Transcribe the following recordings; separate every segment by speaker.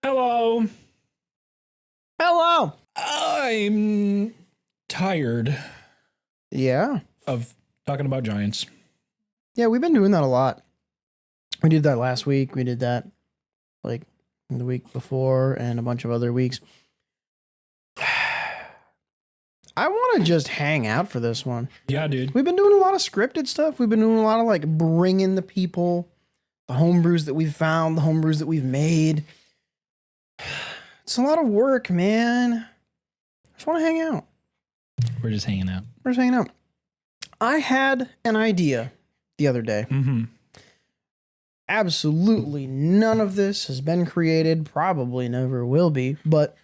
Speaker 1: Hello.
Speaker 2: Hello.
Speaker 1: I'm tired
Speaker 2: Yeah.
Speaker 1: of talking about giants.
Speaker 2: Yeah, we've been doing that a lot. We did that last week. We did that like the week before and a bunch of other weeks. I want to just hang out for this one.
Speaker 1: Yeah, dude.
Speaker 2: We've been doing a lot of scripted stuff. We've been doing a lot of like bringing the people, the homebrews that we've found, the homebrews that we've made. It's a lot of work, man. I just want to hang out.
Speaker 1: We're just hanging out.
Speaker 2: We're just hanging out. I had an idea the other day.
Speaker 1: Mm-hmm.
Speaker 2: Absolutely none of this has been created, probably never will be, but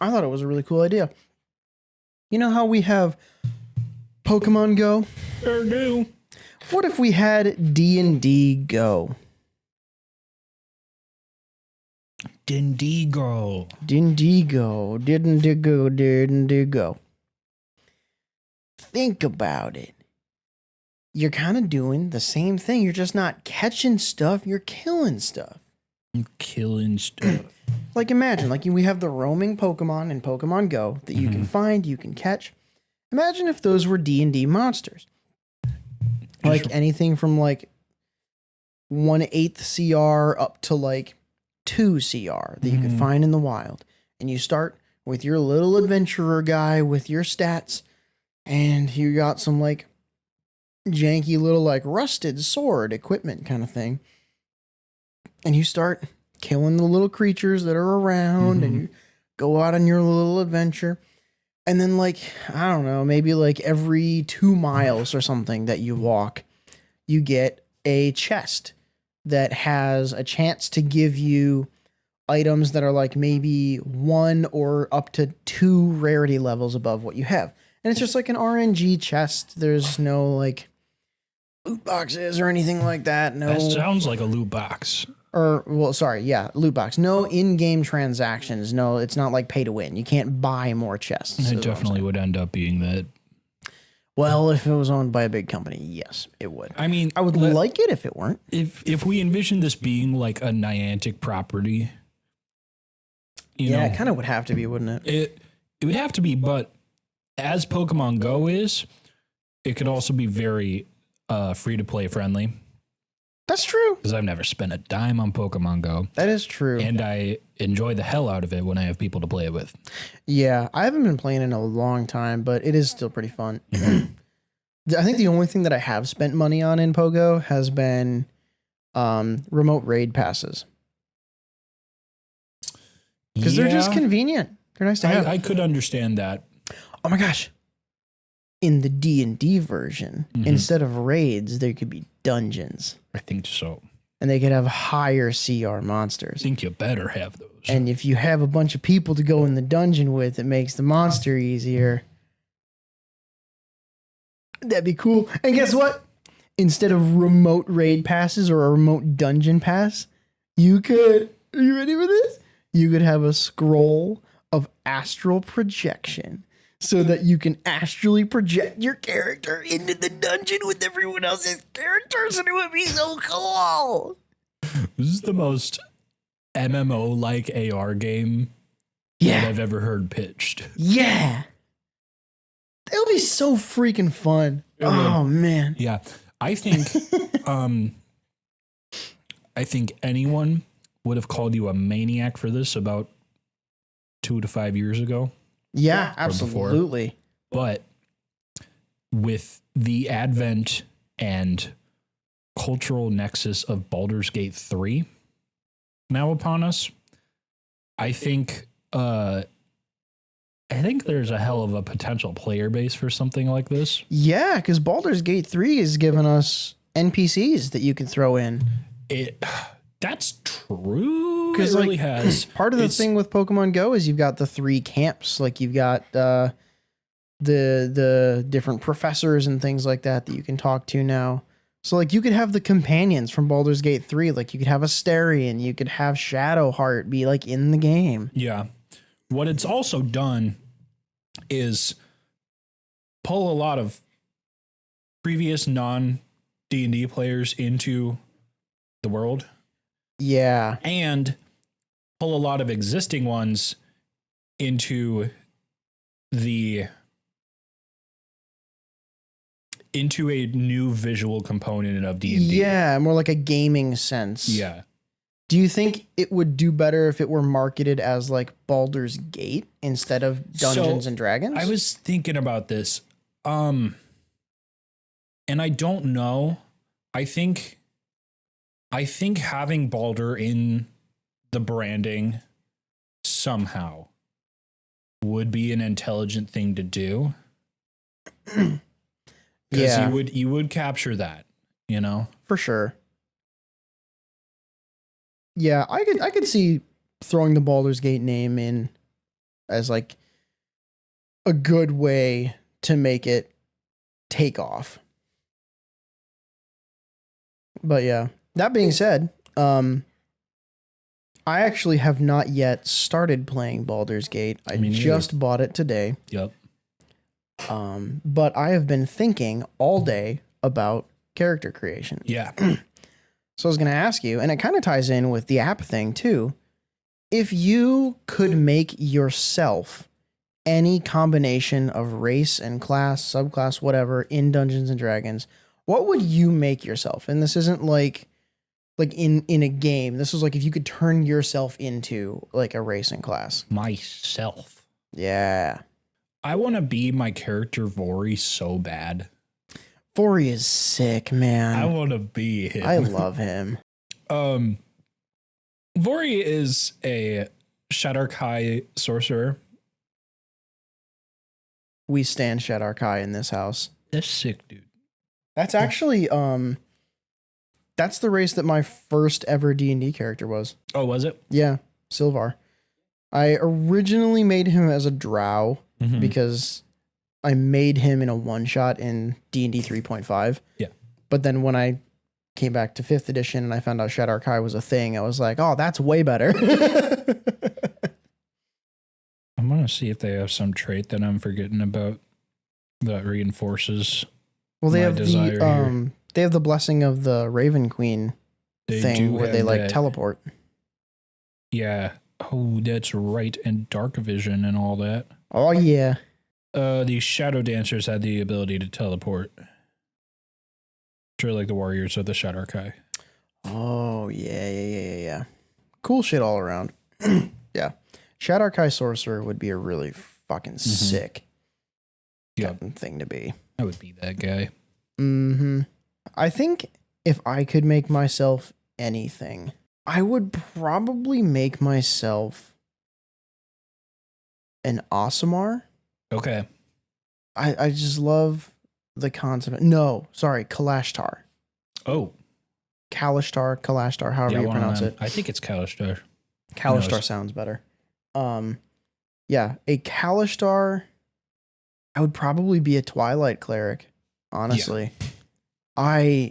Speaker 2: I thought it was a really cool idea. You know how we have Pokemon Go?
Speaker 1: Sure do.
Speaker 2: What if we had D&D Go?
Speaker 1: Dindigo.
Speaker 2: D&D Go, didn't go. Think about it. You're kind of doing the same thing. You're just not catching stuff, you're killing stuff.
Speaker 1: I'm killing stuff.
Speaker 2: Like imagine, like we have the roaming Pokemon in Pokemon Go that you can find, you can catch. Imagine if those were D&D monsters. Like anything from like 1/8 CR up to like 2 CR that you could find in the wild. And you start with your little adventurer guy with your stats, and you got some like janky little like rusted sword equipment kind of thing. And you start killing the little creatures that are around and you go out on your little adventure. And then like, I don't know, maybe like every 2 miles or something that you walk, you get a chest that has a chance to give you items that are like maybe 1 or up to 2 rarity levels above what you have. And it's just like an RNG chest. There's no like loot boxes or anything like that. No.
Speaker 1: That sounds like a loot box.
Speaker 2: Loot box. No in-game transactions. No, it's not like pay to win. You can't buy more chests.
Speaker 1: It definitely would end up being that.
Speaker 2: Well, if it was owned by a big company, yes, it would.
Speaker 1: I mean,
Speaker 2: I would like it if it weren't.
Speaker 1: If we envision this being like a Niantic property, you know,
Speaker 2: it kind of would have to be, wouldn't it?
Speaker 1: It would have to be, but as Pokemon Go is, it could also be very free to play friendly.
Speaker 2: That's true.
Speaker 1: Because I've never spent a dime on Pokemon Go.
Speaker 2: That is true.
Speaker 1: And I enjoy the hell out of it when I have people to play it with.
Speaker 2: Yeah, I haven't been playing in a long time, but it is still pretty fun. I think the only thing that I have spent money on in Pogo has been remote raid passes. Because they're just convenient. They're nice to have.
Speaker 1: I could understand that.
Speaker 2: Oh my gosh. In the D&D version, instead of raids, there could be dungeons.
Speaker 1: I think so.
Speaker 2: And they could have higher CR monsters.
Speaker 1: I think you better have those.
Speaker 2: And if you have a bunch of people to go in the dungeon with, it makes the monster easier. That'd be cool. And guess what? Instead of remote raid passes or a remote dungeon pass, you could, are you ready for this? You could have a scroll of astral projection so that you can astrally project your character into the dungeon with everyone else's characters, and it would be so cool.
Speaker 1: This is the most MMO-like AR game that I've ever heard pitched.
Speaker 2: Yeah. It'll be so freaking fun. Oh, man.
Speaker 1: Yeah. I think anyone would have called you a maniac for this about 2 to 5 years ago.
Speaker 2: Yeah, absolutely.
Speaker 1: But with the advent and cultural nexus of Baldur's Gate 3 now upon us, I think there's a hell of a potential player base for something like this.
Speaker 2: Yeah, because Baldur's Gate 3 has given us NPCs that you can throw in.
Speaker 1: That's true.
Speaker 2: Because
Speaker 1: it really has.
Speaker 2: Part of the thing with Pokemon Go is you've got the 3 camps. Like you've got the different professors and things like that you can talk to now. So like you could have the companions from Baldur's Gate 3. Like you could have Asterion, you could have Shadowheart be like in the game.
Speaker 1: Yeah. What it's also done is pull a lot of previous non-D&D players into the world.
Speaker 2: Yeah.
Speaker 1: And pull a lot of existing ones into a new visual component of D&D.
Speaker 2: Yeah, more like a gaming sense.
Speaker 1: Yeah.
Speaker 2: Do you think it would do better if it were marketed as like Baldur's Gate instead of Dungeons and Dragons?
Speaker 1: I was thinking about this. And I don't know. I think having Baldur in the branding somehow would be an intelligent thing to do.
Speaker 2: Yeah,
Speaker 1: you would capture that, you know?
Speaker 2: for sure. Yeah, I could see throwing the Baldur's Gate name in as like a good way to make it take off. But yeah, that being said, I actually have not yet started playing Baldur's Gate. I just bought it today.
Speaker 1: Yep.
Speaker 2: But I have been thinking all day about character creation.
Speaker 1: Yeah.
Speaker 2: So I was going to ask you, and it kind of ties in with the app thing too. If you could make yourself any combination of race and class, subclass, whatever in Dungeons and Dragons, what would you make yourself? And this isn't like in a game. This is like if you could turn yourself into like a race and class.
Speaker 1: Myself.
Speaker 2: Yeah.
Speaker 1: I want to be my character Vori so bad.
Speaker 2: Vori is sick, man.
Speaker 1: I want to be him.
Speaker 2: I love him.
Speaker 1: Vori is a Shadar-kai sorcerer.
Speaker 2: We stand Shadar-kai in this house.
Speaker 1: That's sick, dude.
Speaker 2: That's actually that's the race that my first ever D&D character was.
Speaker 1: Oh, was it?
Speaker 2: Yeah, Silvar. I originally made him as a drow because I made him in a one-shot in D&D 3.5.
Speaker 1: Yeah.
Speaker 2: But then when I came back to 5th edition and I found out Shadar-kai was a thing, I was like, oh, that's way better.
Speaker 1: I'm going to see if they have some trait that I'm forgetting about that reinforces
Speaker 2: they
Speaker 1: my
Speaker 2: have
Speaker 1: desire here.
Speaker 2: They have the blessing of the Raven Queen thing where they like teleport.
Speaker 1: Yeah. Oh, that's right. And dark vision and all that.
Speaker 2: Oh, yeah.
Speaker 1: The shadow dancers had the ability to teleport. Sure, like the warriors of the Shadar-kai.
Speaker 2: Oh, yeah. Cool shit all around. Yeah. Shadar-kai sorcerer would be a really fucking sick thing to be.
Speaker 1: I would be that guy.
Speaker 2: I think if I could make myself anything, I would probably make myself an Aasimar.
Speaker 1: Okay.
Speaker 2: I just love the concept. No, sorry, Kalashtar.
Speaker 1: Oh.
Speaker 2: Kalashtar, however you pronounce it.
Speaker 1: I think it's Kalashtar.
Speaker 2: Kalashtar sounds better. Yeah, a Kalashtar. I would probably be a Twilight cleric, honestly. Yeah.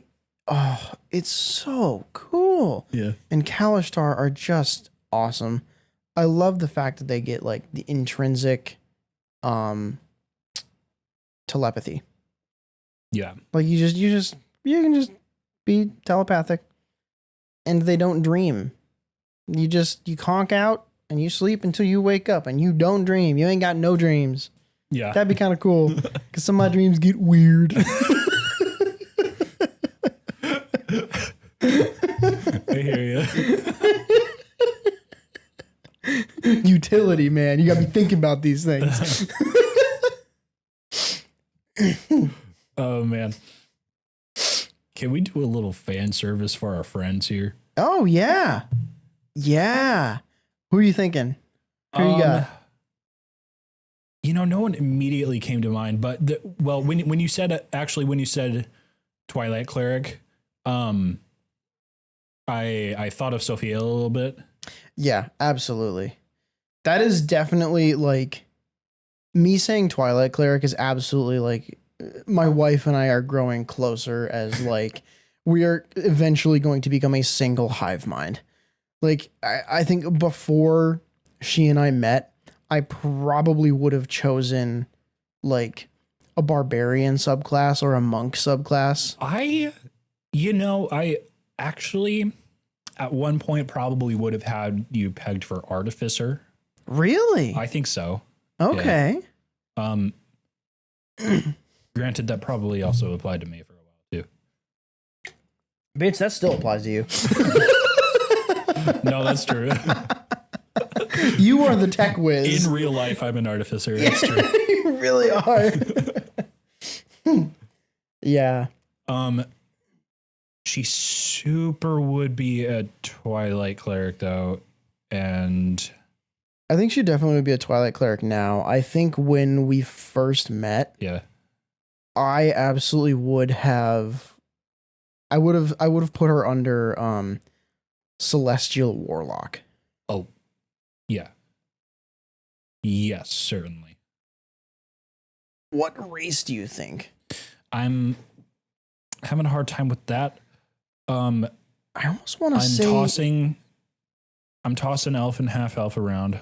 Speaker 2: It's so cool.
Speaker 1: Yeah.
Speaker 2: And Kalashtar are just awesome. I love the fact that they get like the intrinsic telepathy.
Speaker 1: Yeah.
Speaker 2: Like you can just be telepathic and they don't dream. You conk out and you sleep until you wake up and you don't dream. You ain't got no dreams.
Speaker 1: Yeah.
Speaker 2: That'd be kind of cool because some of my dreams get weird.
Speaker 1: I hear you.
Speaker 2: Utility, man. You got to be thinking about these things.
Speaker 1: Oh, man. Can we do a little fan service for our friends here?
Speaker 2: Oh, yeah. Yeah. Who are you thinking? Who you got?
Speaker 1: No one immediately came to mind, but when you said Twilight Cleric, I thought of Sophia a little bit.
Speaker 2: Yeah, absolutely. That is definitely like me saying Twilight Cleric is absolutely like my wife and I are growing closer as like we are eventually going to become a single hive mind. Like I think before she and I met, I probably would have chosen like a barbarian subclass or a monk subclass.
Speaker 1: at one point probably would have had you pegged for artificer.
Speaker 2: Really?
Speaker 1: I think so.
Speaker 2: Okay.
Speaker 1: Yeah. Granted, that probably also applied to me for a while too.
Speaker 2: Bitch, that still applies to you.
Speaker 1: No, that's true.
Speaker 2: You are the tech whiz.
Speaker 1: In real life, I'm an artificer. That's true.
Speaker 2: You really are. Yeah.
Speaker 1: She super would be a Twilight cleric though, and
Speaker 2: I think she definitely would be a Twilight cleric now. I think when we first met,
Speaker 1: yeah,
Speaker 2: I absolutely would have. I would have put her under Celestial Warlock.
Speaker 1: oh, yeah, yes, certainly.
Speaker 2: What race do you think?
Speaker 1: I'm having a hard time with that.
Speaker 2: I almost want to say
Speaker 1: I'm tossing elf and half elf around.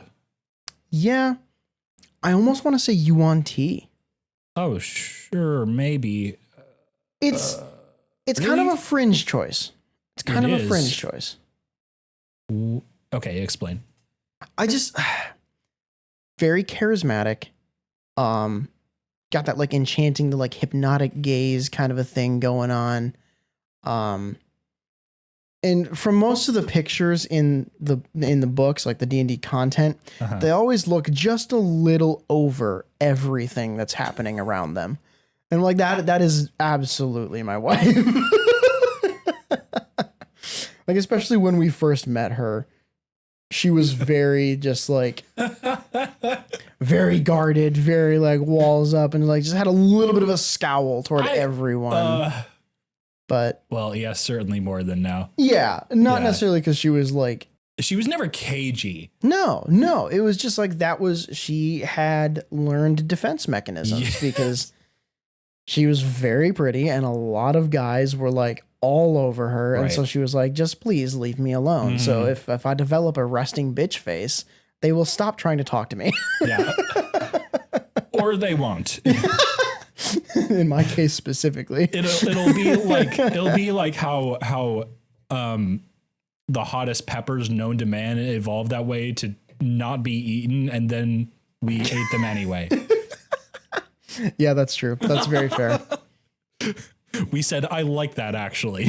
Speaker 2: Yeah, I almost want to say Yuan Ti.
Speaker 1: Oh, sure, maybe.
Speaker 2: It's kind
Speaker 1: really?
Speaker 2: of a fringe choice. It's kind of a fringe choice.
Speaker 1: Okay, explain.
Speaker 2: I just very charismatic. Got that like enchanting, the like hypnotic gaze kind of a thing going on. And from most of the pictures in the books, like the D&D content, they always look just a little over everything that's happening around them. And like that is absolutely my wife. Like, especially when we first met her, she was very just like very guarded, very like walls up, and like just had a little bit of a scowl toward everyone. But
Speaker 1: well, yes, certainly more than now.
Speaker 2: Yeah, not necessarily because she was like,
Speaker 1: she was never cagey.
Speaker 2: No, it was just like she had learned defense mechanisms because she was very pretty and a lot of guys were like all over her. Right. And so she was like, just please leave me alone. Mm-hmm. So if I develop a resting bitch face, they will stop trying to talk to me. Yeah.
Speaker 1: Or they won't.
Speaker 2: In my case specifically.
Speaker 1: It'll be like how the hottest peppers known to man evolved that way to not be eaten, and then we ate them anyway.
Speaker 2: Yeah, that's true. That's very fair.
Speaker 1: We said, I like that, actually.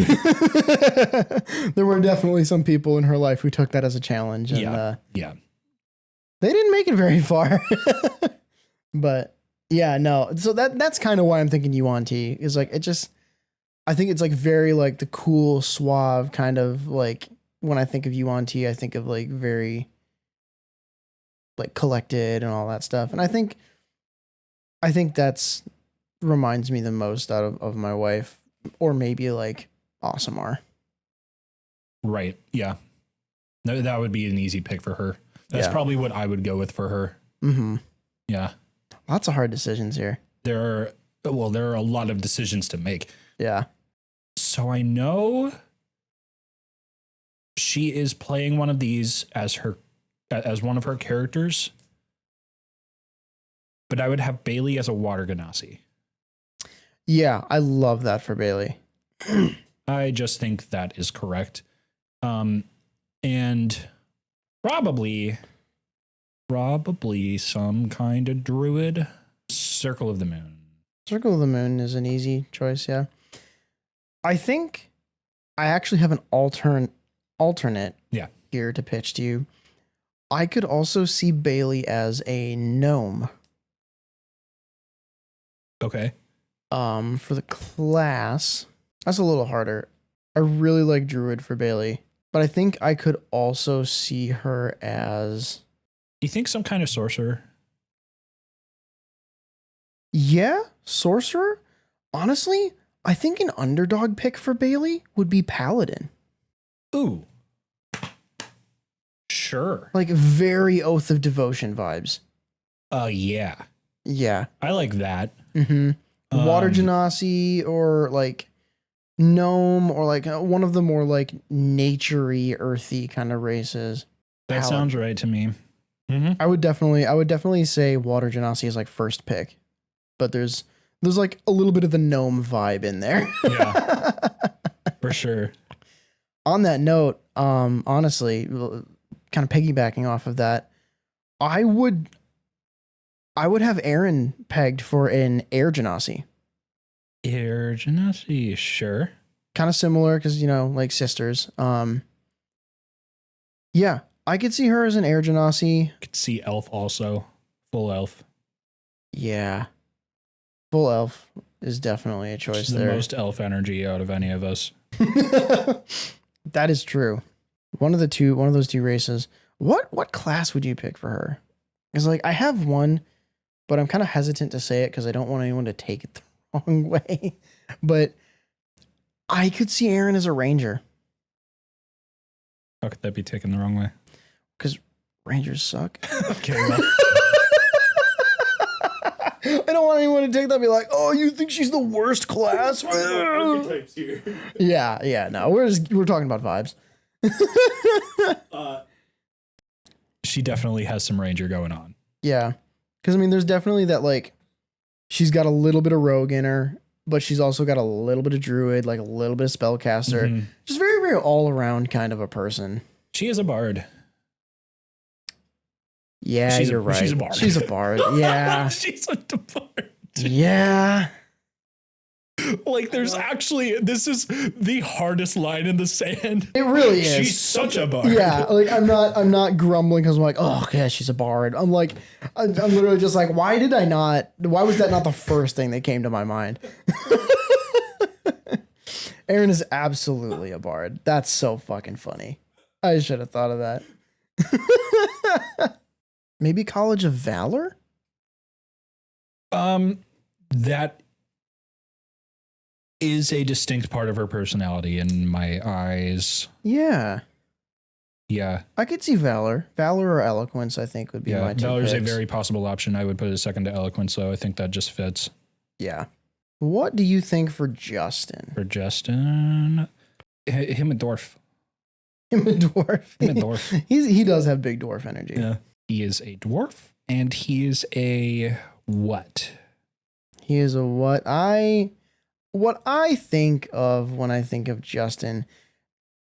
Speaker 2: There were definitely some people in her life who took that as a challenge. And,
Speaker 1: yeah.
Speaker 2: They didn't make it very far. But yeah, no. So that's kind of why I'm thinking Yuan Ti is like, I think it's like very like the cool, suave kind of like, when I think of Yuan Ti, I think of like very like collected and all that stuff. And I think that's reminds me the most out of my wife, or maybe like Asamar.
Speaker 1: Right. Yeah. No, that would be an easy pick for her. That's probably what I would go with for her. Mm-hmm. Yeah.
Speaker 2: Lots of hard decisions here.
Speaker 1: There are a lot of decisions to make.
Speaker 2: Yeah.
Speaker 1: So I know she is playing one of these as one of her characters, but I would have Bailey as a water genasi.
Speaker 2: Yeah, I love that for Bailey.
Speaker 1: I just think that is correct. And probably some kind of druid. Circle of the Moon.
Speaker 2: Circle of the Moon is an easy choice, yeah. I think I actually have an alternate here to pitch to you. I could also see Bailey as a gnome.
Speaker 1: Okay.
Speaker 2: For the class, that's a little harder. I really like druid for Bailey, but I think I could also see her as...
Speaker 1: You think some kind of sorcerer?
Speaker 2: Yeah, sorcerer. Honestly, I think an underdog pick for Bailey would be paladin.
Speaker 1: Ooh. Sure.
Speaker 2: Like very Oath of Devotion vibes.
Speaker 1: Yeah.
Speaker 2: Yeah.
Speaker 1: I like that.
Speaker 2: Mm-hmm. Water genasi or like gnome or like one of the more like nature-y, earthy kind of races.
Speaker 1: That sounds right to me. Mm-hmm.
Speaker 2: I would definitely say water genasi is like first pick, but there's like a little bit of the gnome vibe in there.
Speaker 1: Yeah, for sure.
Speaker 2: On that note, honestly, kind of piggybacking off of that, I would have Aaron pegged for an air genasi.
Speaker 1: Air genasi, sure.
Speaker 2: Kind of similar because, like sisters. Yeah, I could see her as an air genasi.
Speaker 1: Could see elf also. Full elf.
Speaker 2: Yeah. Full elf is definitely a choice
Speaker 1: She's
Speaker 2: there.
Speaker 1: the most elf energy out of any of us.
Speaker 2: That is true. One of those two races. What class would you pick for her? Because like I have one, but I'm kind of hesitant to say it because I don't want anyone to take it the wrong way. But I could see Aaron as a ranger.
Speaker 1: How could that be taken the wrong way?
Speaker 2: Because rangers suck.
Speaker 1: Okay, well.
Speaker 2: I don't want anyone to take that and be like, oh, you think she's the worst class? Yeah, no, we're talking about vibes.
Speaker 1: She definitely has some ranger going on.
Speaker 2: Yeah. Because, there's definitely that, like, she's got a little bit of rogue in her, but she's also got a little bit of druid, like a little bit of spellcaster.
Speaker 1: Mm-hmm.
Speaker 2: Just very, very all-around kind of a person.
Speaker 1: She is a bard.
Speaker 2: Yeah, you're right.
Speaker 1: She's a bard.
Speaker 2: She's a bard. Yeah.
Speaker 1: She's a bard.
Speaker 2: Yeah.
Speaker 1: Like, this is the hardest line in the sand.
Speaker 2: It really is.
Speaker 1: She's such a bard.
Speaker 2: Yeah, like I'm not grumbling because I'm like, oh yeah, she's a bard. I'm like, I'm literally just like, why was that not the first thing that came to my mind? Aaron is absolutely a bard. That's so fucking funny. I should have thought of that. Maybe College of Valor?
Speaker 1: That is a distinct part of her personality in my eyes.
Speaker 2: Yeah.
Speaker 1: Yeah.
Speaker 2: I could see Valor. Valor or Eloquence, I think, would be my two
Speaker 1: Valor's
Speaker 2: picks.
Speaker 1: a very possible option. I would put it second to Eloquence, so I think that just fits.
Speaker 2: Yeah. What do you think for Justin?
Speaker 1: For Justin, him a dwarf.
Speaker 2: Him a dwarf.
Speaker 1: Him a dwarf.
Speaker 2: He does have big dwarf energy.
Speaker 1: Yeah. He is a dwarf, and he is a what?
Speaker 2: He is a what I think of when I think of Justin.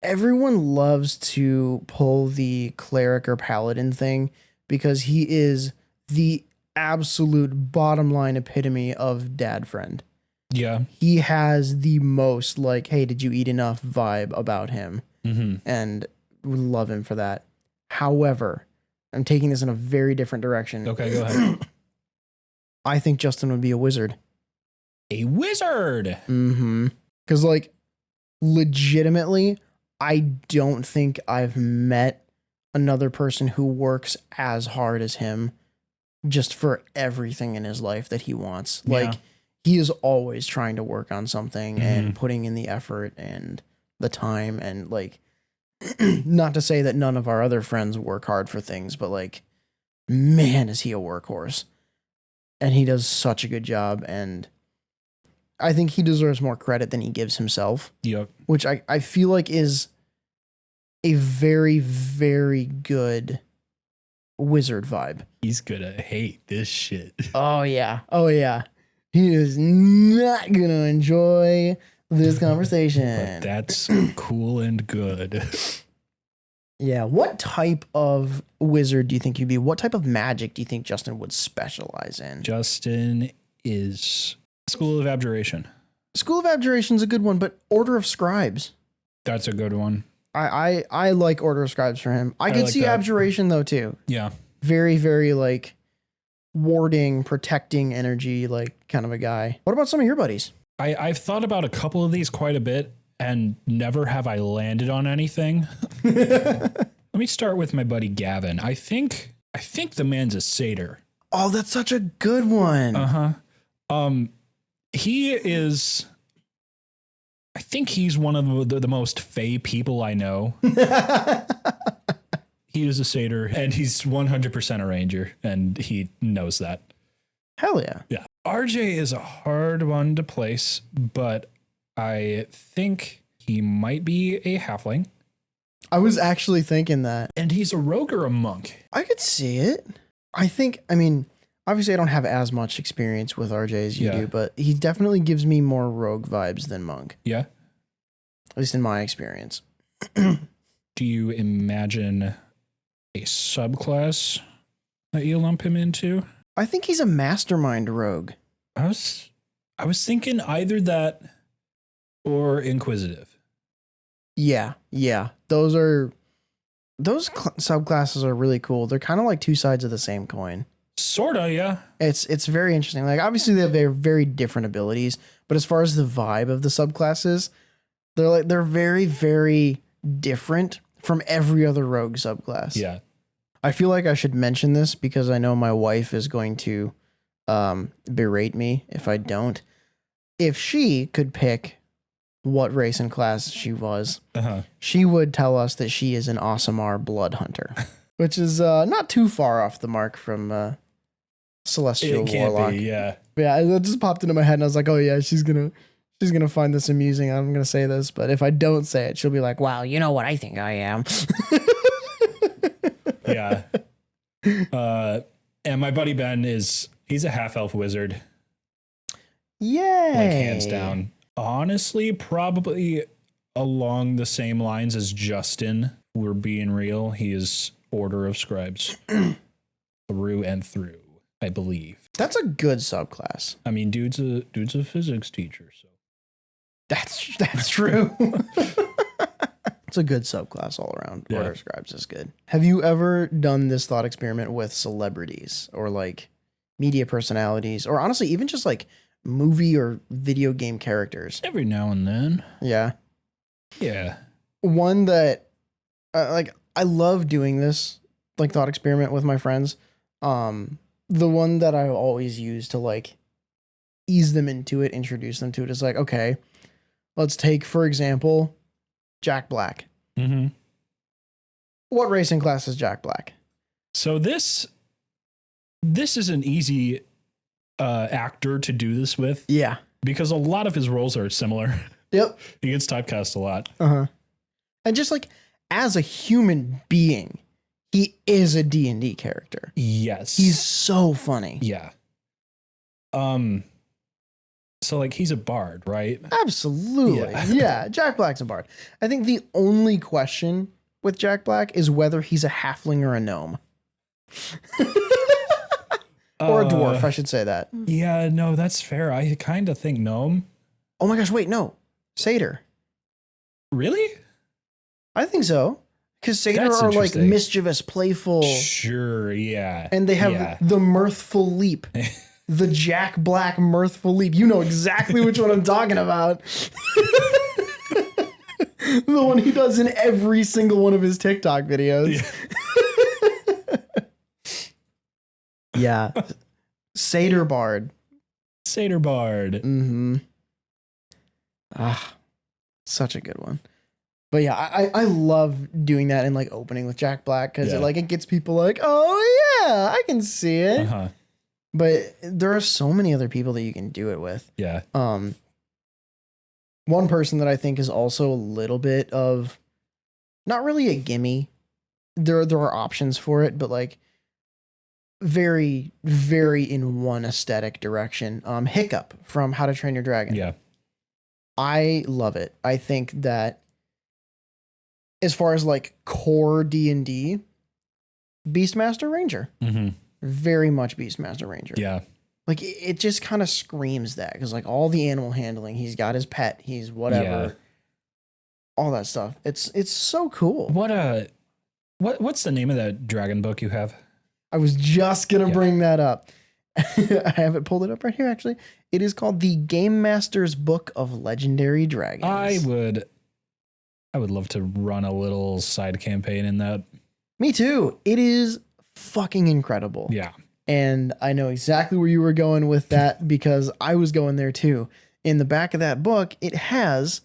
Speaker 2: Everyone loves to pull the cleric or paladin thing because he is the absolute bottom line epitome of dad friend.
Speaker 1: Yeah.
Speaker 2: He has the most like, hey, did you eat enough vibe about him?
Speaker 1: Mm-hmm.
Speaker 2: And we love him for that. However, I'm taking this in a very different direction.
Speaker 1: Okay, go ahead.
Speaker 2: I think Justin would be a wizard.
Speaker 1: A wizard.
Speaker 2: Mm-hmm. Because, like, legitimately, I don't think I've met another person who works as hard as him just for everything in his life that he wants.
Speaker 1: Yeah.
Speaker 2: Like, he is always trying to work on something
Speaker 1: Mm-hmm.
Speaker 2: and putting in the effort and the time and, like, not to say that none of our other friends work hard for things, but, like, man, is he a workhorse. And he does such a good job, and I think he deserves more credit than he gives himself.
Speaker 1: Yep.
Speaker 2: Which I feel like is a very, very good wizard vibe.
Speaker 1: He's gonna hate this shit.
Speaker 2: Oh, yeah. Oh, yeah. He is not going to enjoy this conversation.
Speaker 1: But that's cool and good.
Speaker 2: Yeah. What type of wizard do you think you'd be? What type of magic do you think Justin would specialize in?
Speaker 1: Justin is School of Abjuration.
Speaker 2: School of Abjuration is a good one, but Order of Scribes.
Speaker 1: That's a good one.
Speaker 2: I like Order of Scribes for him. I could
Speaker 1: like
Speaker 2: see
Speaker 1: that.
Speaker 2: Abjuration though too.
Speaker 1: Yeah.
Speaker 2: Very, very like warding, protecting energy, like kind of a guy. What about some of your buddies?
Speaker 1: I've thought about a couple of these quite a bit, and never have I landed on anything. Let me start with my buddy Gavin. I think the man's a satyr.
Speaker 2: Oh, that's such a good one.
Speaker 1: He is. I think he's one of the most fey people I know. He is a satyr, and he's 100% a ranger, and he knows that.
Speaker 2: Hell yeah.
Speaker 1: Yeah. RJ is a hard one to place, but I think he might be a halfling.
Speaker 2: I was actually thinking that.
Speaker 1: And he's a rogue or a monk.
Speaker 2: I could see it. I mean, obviously I don't have as much experience with RJ as you
Speaker 1: Yeah.
Speaker 2: do, but he definitely gives me more rogue vibes than monk,
Speaker 1: Yeah.
Speaker 2: at least in my experience.
Speaker 1: Do you imagine a subclass that you lump him into?
Speaker 2: I think he's a mastermind rogue.
Speaker 1: I was thinking either that or inquisitive.
Speaker 2: Yeah. Those subclasses are really cool. They're kind of like two sides of the same coin.
Speaker 1: Sorta, yeah.
Speaker 2: It's very interesting. Like obviously they have very different abilities, but as far as the vibe of the subclasses, they're very, very different from every other rogue subclass.
Speaker 1: Yeah.
Speaker 2: I feel like I should mention this because I know my wife is going to berate me if I don't. If she could pick what race and class she was, she would tell us that she is an Aasimar blood hunter, which is not too far off the mark from celestial warlock.
Speaker 1: Yeah.
Speaker 2: Yeah, that just popped into my head and I was like, oh yeah, she's gonna find this amusing. I'm gonna say this, but if I don't say it, she'll be like, wow, you know what I think I am.
Speaker 1: Yeah. And my buddy Ben he's a half elf wizard.
Speaker 2: Yay.
Speaker 1: Like hands down. Honestly, probably along the same lines as Justin. We're being real. He is Order of Scribes through and through, I believe.
Speaker 2: That's a good subclass.
Speaker 1: I mean, dude's a physics teacher, so
Speaker 2: that's true. It's a good subclass all around.
Speaker 1: Yeah.
Speaker 2: Order of Scribes is good. Have you ever done this thought experiment with celebrities or like media personalities or honestly even just like movie or video game characters?
Speaker 1: every now and then.
Speaker 2: Yeah.
Speaker 1: Yeah.
Speaker 2: One that like I love doing this like thought experiment with my friends. The one that I always use to like ease them into it, introduce them to it is like, okay, let's take, for example, Jack Black.
Speaker 1: Mm-hmm.
Speaker 2: What racing class is Jack Black?
Speaker 1: So this is an easy actor to do this with.
Speaker 2: Yeah.
Speaker 1: Because a lot of his roles are similar.
Speaker 2: Yep.
Speaker 1: He gets typecast a lot.
Speaker 2: Uh-huh. And just like as a human being, he is a D&D character.
Speaker 1: Yes.
Speaker 2: He's so funny.
Speaker 1: Yeah. So like he's a bard, right?
Speaker 2: Absolutely. Yeah. Jack Black's a bard. I think the only question with Jack Black is whether he's a halfling or a gnome. Or a dwarf, I should say that.
Speaker 1: Yeah, no, that's fair. I kind of think gnome.
Speaker 2: Oh my gosh, wait, no. Satyr.
Speaker 1: Really?
Speaker 2: I think so. Because Satyr
Speaker 1: That's
Speaker 2: are like
Speaker 1: interesting.
Speaker 2: mischievous, playful.
Speaker 1: Sure, yeah.
Speaker 2: And they have the mirthful leap. The Jack Black mirthful leap. You know exactly which one I'm talking about. The one he does in every single one of his TikTok videos. Yeah. Satyr Bard.
Speaker 1: Satyr Bard.
Speaker 2: Mm-hmm. Ah, such a good one. But yeah, I love doing that and like opening with Jack Black because it gets people like, oh yeah, I can see it.
Speaker 1: Uh-huh.
Speaker 2: But there are so many other people that you can do it with.
Speaker 1: Yeah.
Speaker 2: One person that I think is also a little bit of not really a gimme. There are options for it, but like very, very in one aesthetic direction. Hiccup from How to Train Your Dragon.
Speaker 1: Yeah.
Speaker 2: I love it. I think that as far as like core D&D, Beastmaster Ranger.
Speaker 1: Mm-hmm.
Speaker 2: Very much Beastmaster Ranger.
Speaker 1: Yeah.
Speaker 2: Like it just kind of screams that because like all the animal handling, he's got his pet, he's whatever, all that stuff. It's so cool.
Speaker 1: What's the name of that dragon book you have?
Speaker 2: I was just gonna bring that up. I have it pulled it up right here. Actually, it is called the Game Master's Book of Legendary Dragons.
Speaker 1: I would love to run a little side campaign in that.
Speaker 2: Me too. It is fucking incredible.
Speaker 1: Yeah.
Speaker 2: And I know exactly where you were going with that because I was going there too. In the back of that book, it has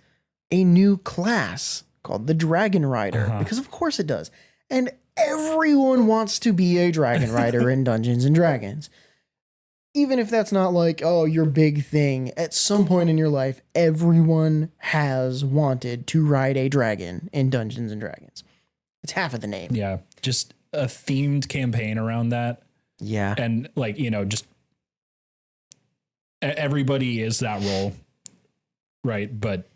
Speaker 2: a new class called the Dragon Rider because of course it does. And everyone wants to be a Dragon Rider in Dungeons and Dragons. Even if that's not like, oh, your big thing, at some point in your life, everyone has wanted to ride a dragon in Dungeons and Dragons. It's half of the name.
Speaker 1: Yeah. Just a themed campaign around that.
Speaker 2: Yeah.
Speaker 1: And like, just everybody is that role. Right. But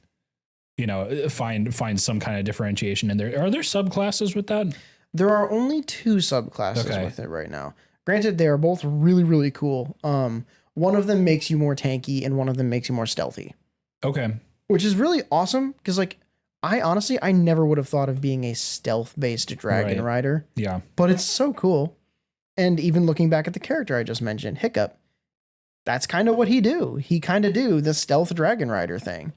Speaker 1: find some kind of differentiation in there. Are there subclasses with that?
Speaker 2: There are only 2 subclasses with it right now. Granted, they are both really, really cool. One of them makes you more tanky and one of them makes you more stealthy.
Speaker 1: Okay.
Speaker 2: Which is really awesome because, like, I never would have thought of being a stealth-based dragon rider.
Speaker 1: Yeah.
Speaker 2: But it's so cool. And even looking back at the character I just mentioned, Hiccup, that's kind of what he do. He kind of do the stealth dragon rider thing.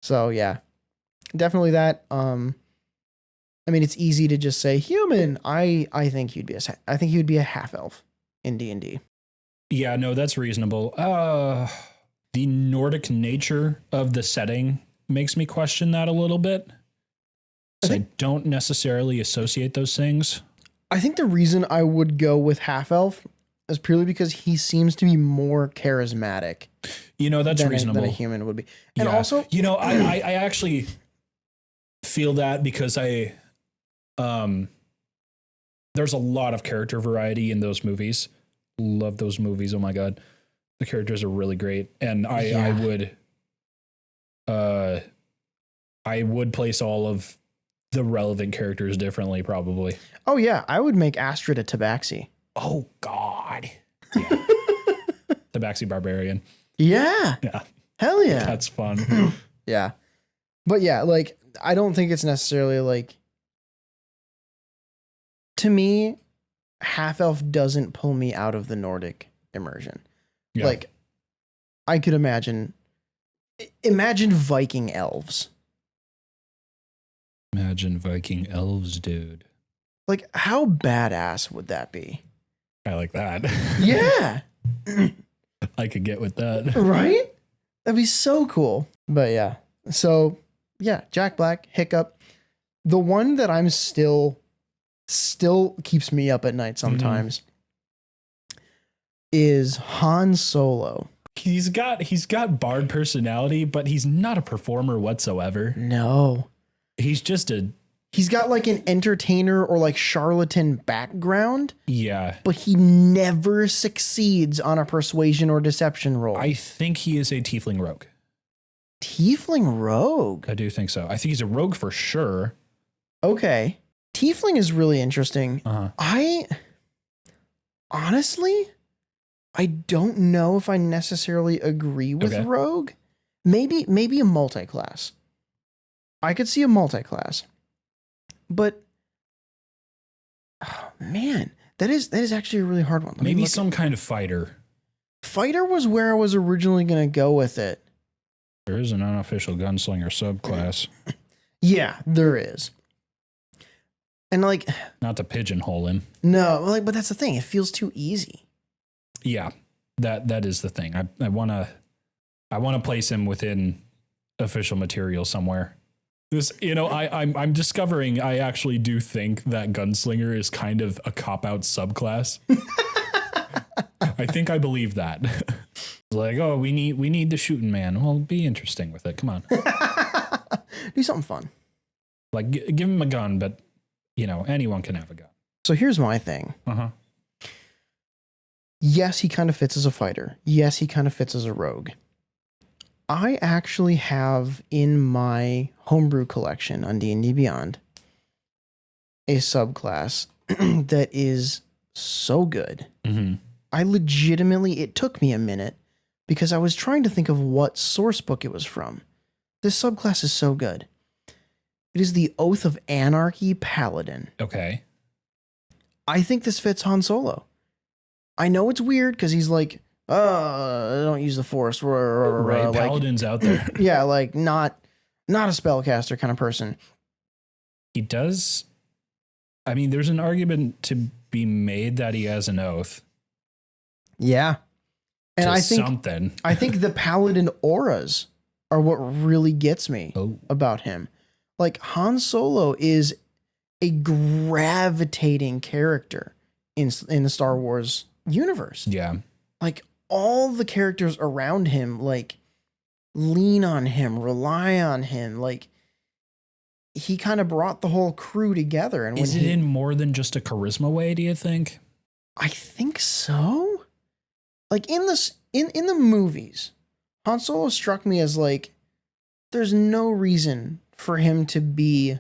Speaker 2: So, yeah. Definitely that. I mean, it's easy to just say human. I think he'd be a half elf in D&D.
Speaker 1: Yeah, no, that's reasonable. The Nordic nature of the setting makes me question that a little bit. I don't necessarily associate those things.
Speaker 2: I think the reason I would go with half elf is purely because he seems to be more charismatic.
Speaker 1: That's reasonable.
Speaker 2: Than a human would be. And also,
Speaker 1: I actually feel that because there's a lot of character variety in those movies. Love those movies. Oh my God. The characters are really great. And I would place all of the relevant characters differently, probably.
Speaker 2: Oh yeah. I would make Astrid a Tabaxi.
Speaker 1: Oh God. Yeah. Tabaxi Barbarian.
Speaker 2: Yeah.
Speaker 1: Yeah.
Speaker 2: Hell yeah.
Speaker 1: That's fun.
Speaker 2: Yeah. But yeah, like, I don't think it's necessarily like, to me, half elf doesn't pull me out of the Nordic immersion. Yeah. Like, I could imagine Viking elves.
Speaker 1: Imagine Viking elves, dude.
Speaker 2: Like, how badass would that be?
Speaker 1: I like that.
Speaker 2: Yeah.
Speaker 1: I could get with that.
Speaker 2: Right? That'd be so cool. But yeah. So, yeah, Jack Black, Hiccup. The one that I'm still keeps me up at night sometimes is Han Solo.
Speaker 1: He's got bard personality, but he's not a performer whatsoever.
Speaker 2: No.
Speaker 1: He's got
Speaker 2: like an entertainer or like charlatan background.
Speaker 1: Yeah.
Speaker 2: But he never succeeds on a persuasion or deception roll.
Speaker 1: I think he is a tiefling rogue.
Speaker 2: Tiefling rogue?
Speaker 1: I do think so. I think he's a rogue for sure.
Speaker 2: Okay. Tiefling is really interesting. I honestly don't know if I necessarily agree with rogue. Maybe a multi-class. I could see a multi-class. But oh man, that is actually a really hard one.
Speaker 1: Maybe some kind of fighter.
Speaker 2: Fighter was where I was originally going to go with it.
Speaker 1: There is an unofficial gunslinger subclass.
Speaker 2: Yeah, there is. And like,
Speaker 1: not to pigeonhole him.
Speaker 2: No, like, but that's the thing. It feels too easy.
Speaker 1: Yeah, that is the thing. I want to place him within official material somewhere. This, I'm discovering I actually do think that gunslinger is kind of a cop-out subclass. I think I believe that. Like, oh, we need the shooting man. Well, be interesting with it. Come on.
Speaker 2: Do something fun.
Speaker 1: Like, give him a gun, but anyone can have a gun.
Speaker 2: So here's my thing. Yes, he kind of fits as a fighter. Yes, he kind of fits as a rogue. I actually have in my homebrew collection on D&D Beyond a subclass that is so good. I legitimately, it took me a minute because I was trying to think of what source book it was from. This subclass is so good. It is the Oath of Anarchy Paladin.
Speaker 1: Okay.
Speaker 2: I think this fits Han Solo. I know it's weird because he's like, don't use the Force.
Speaker 1: Right,
Speaker 2: like,
Speaker 1: Paladin's out there.
Speaker 2: Yeah, like not a spellcaster kind of person.
Speaker 1: He does. I mean, there's an argument to be made that he has an oath.
Speaker 2: Yeah. And I think the Paladin auras are what really gets me about him. Like, Han Solo is a gravitating character in the Star Wars universe.
Speaker 1: Yeah.
Speaker 2: Like, all the characters around him, like, lean on him, rely on him. Like, he kind of brought the whole crew together. And
Speaker 1: is it in more than just a charisma way, do you think?
Speaker 2: I think so. Like, in the movies, Han Solo struck me as, like, there's no reason for him to be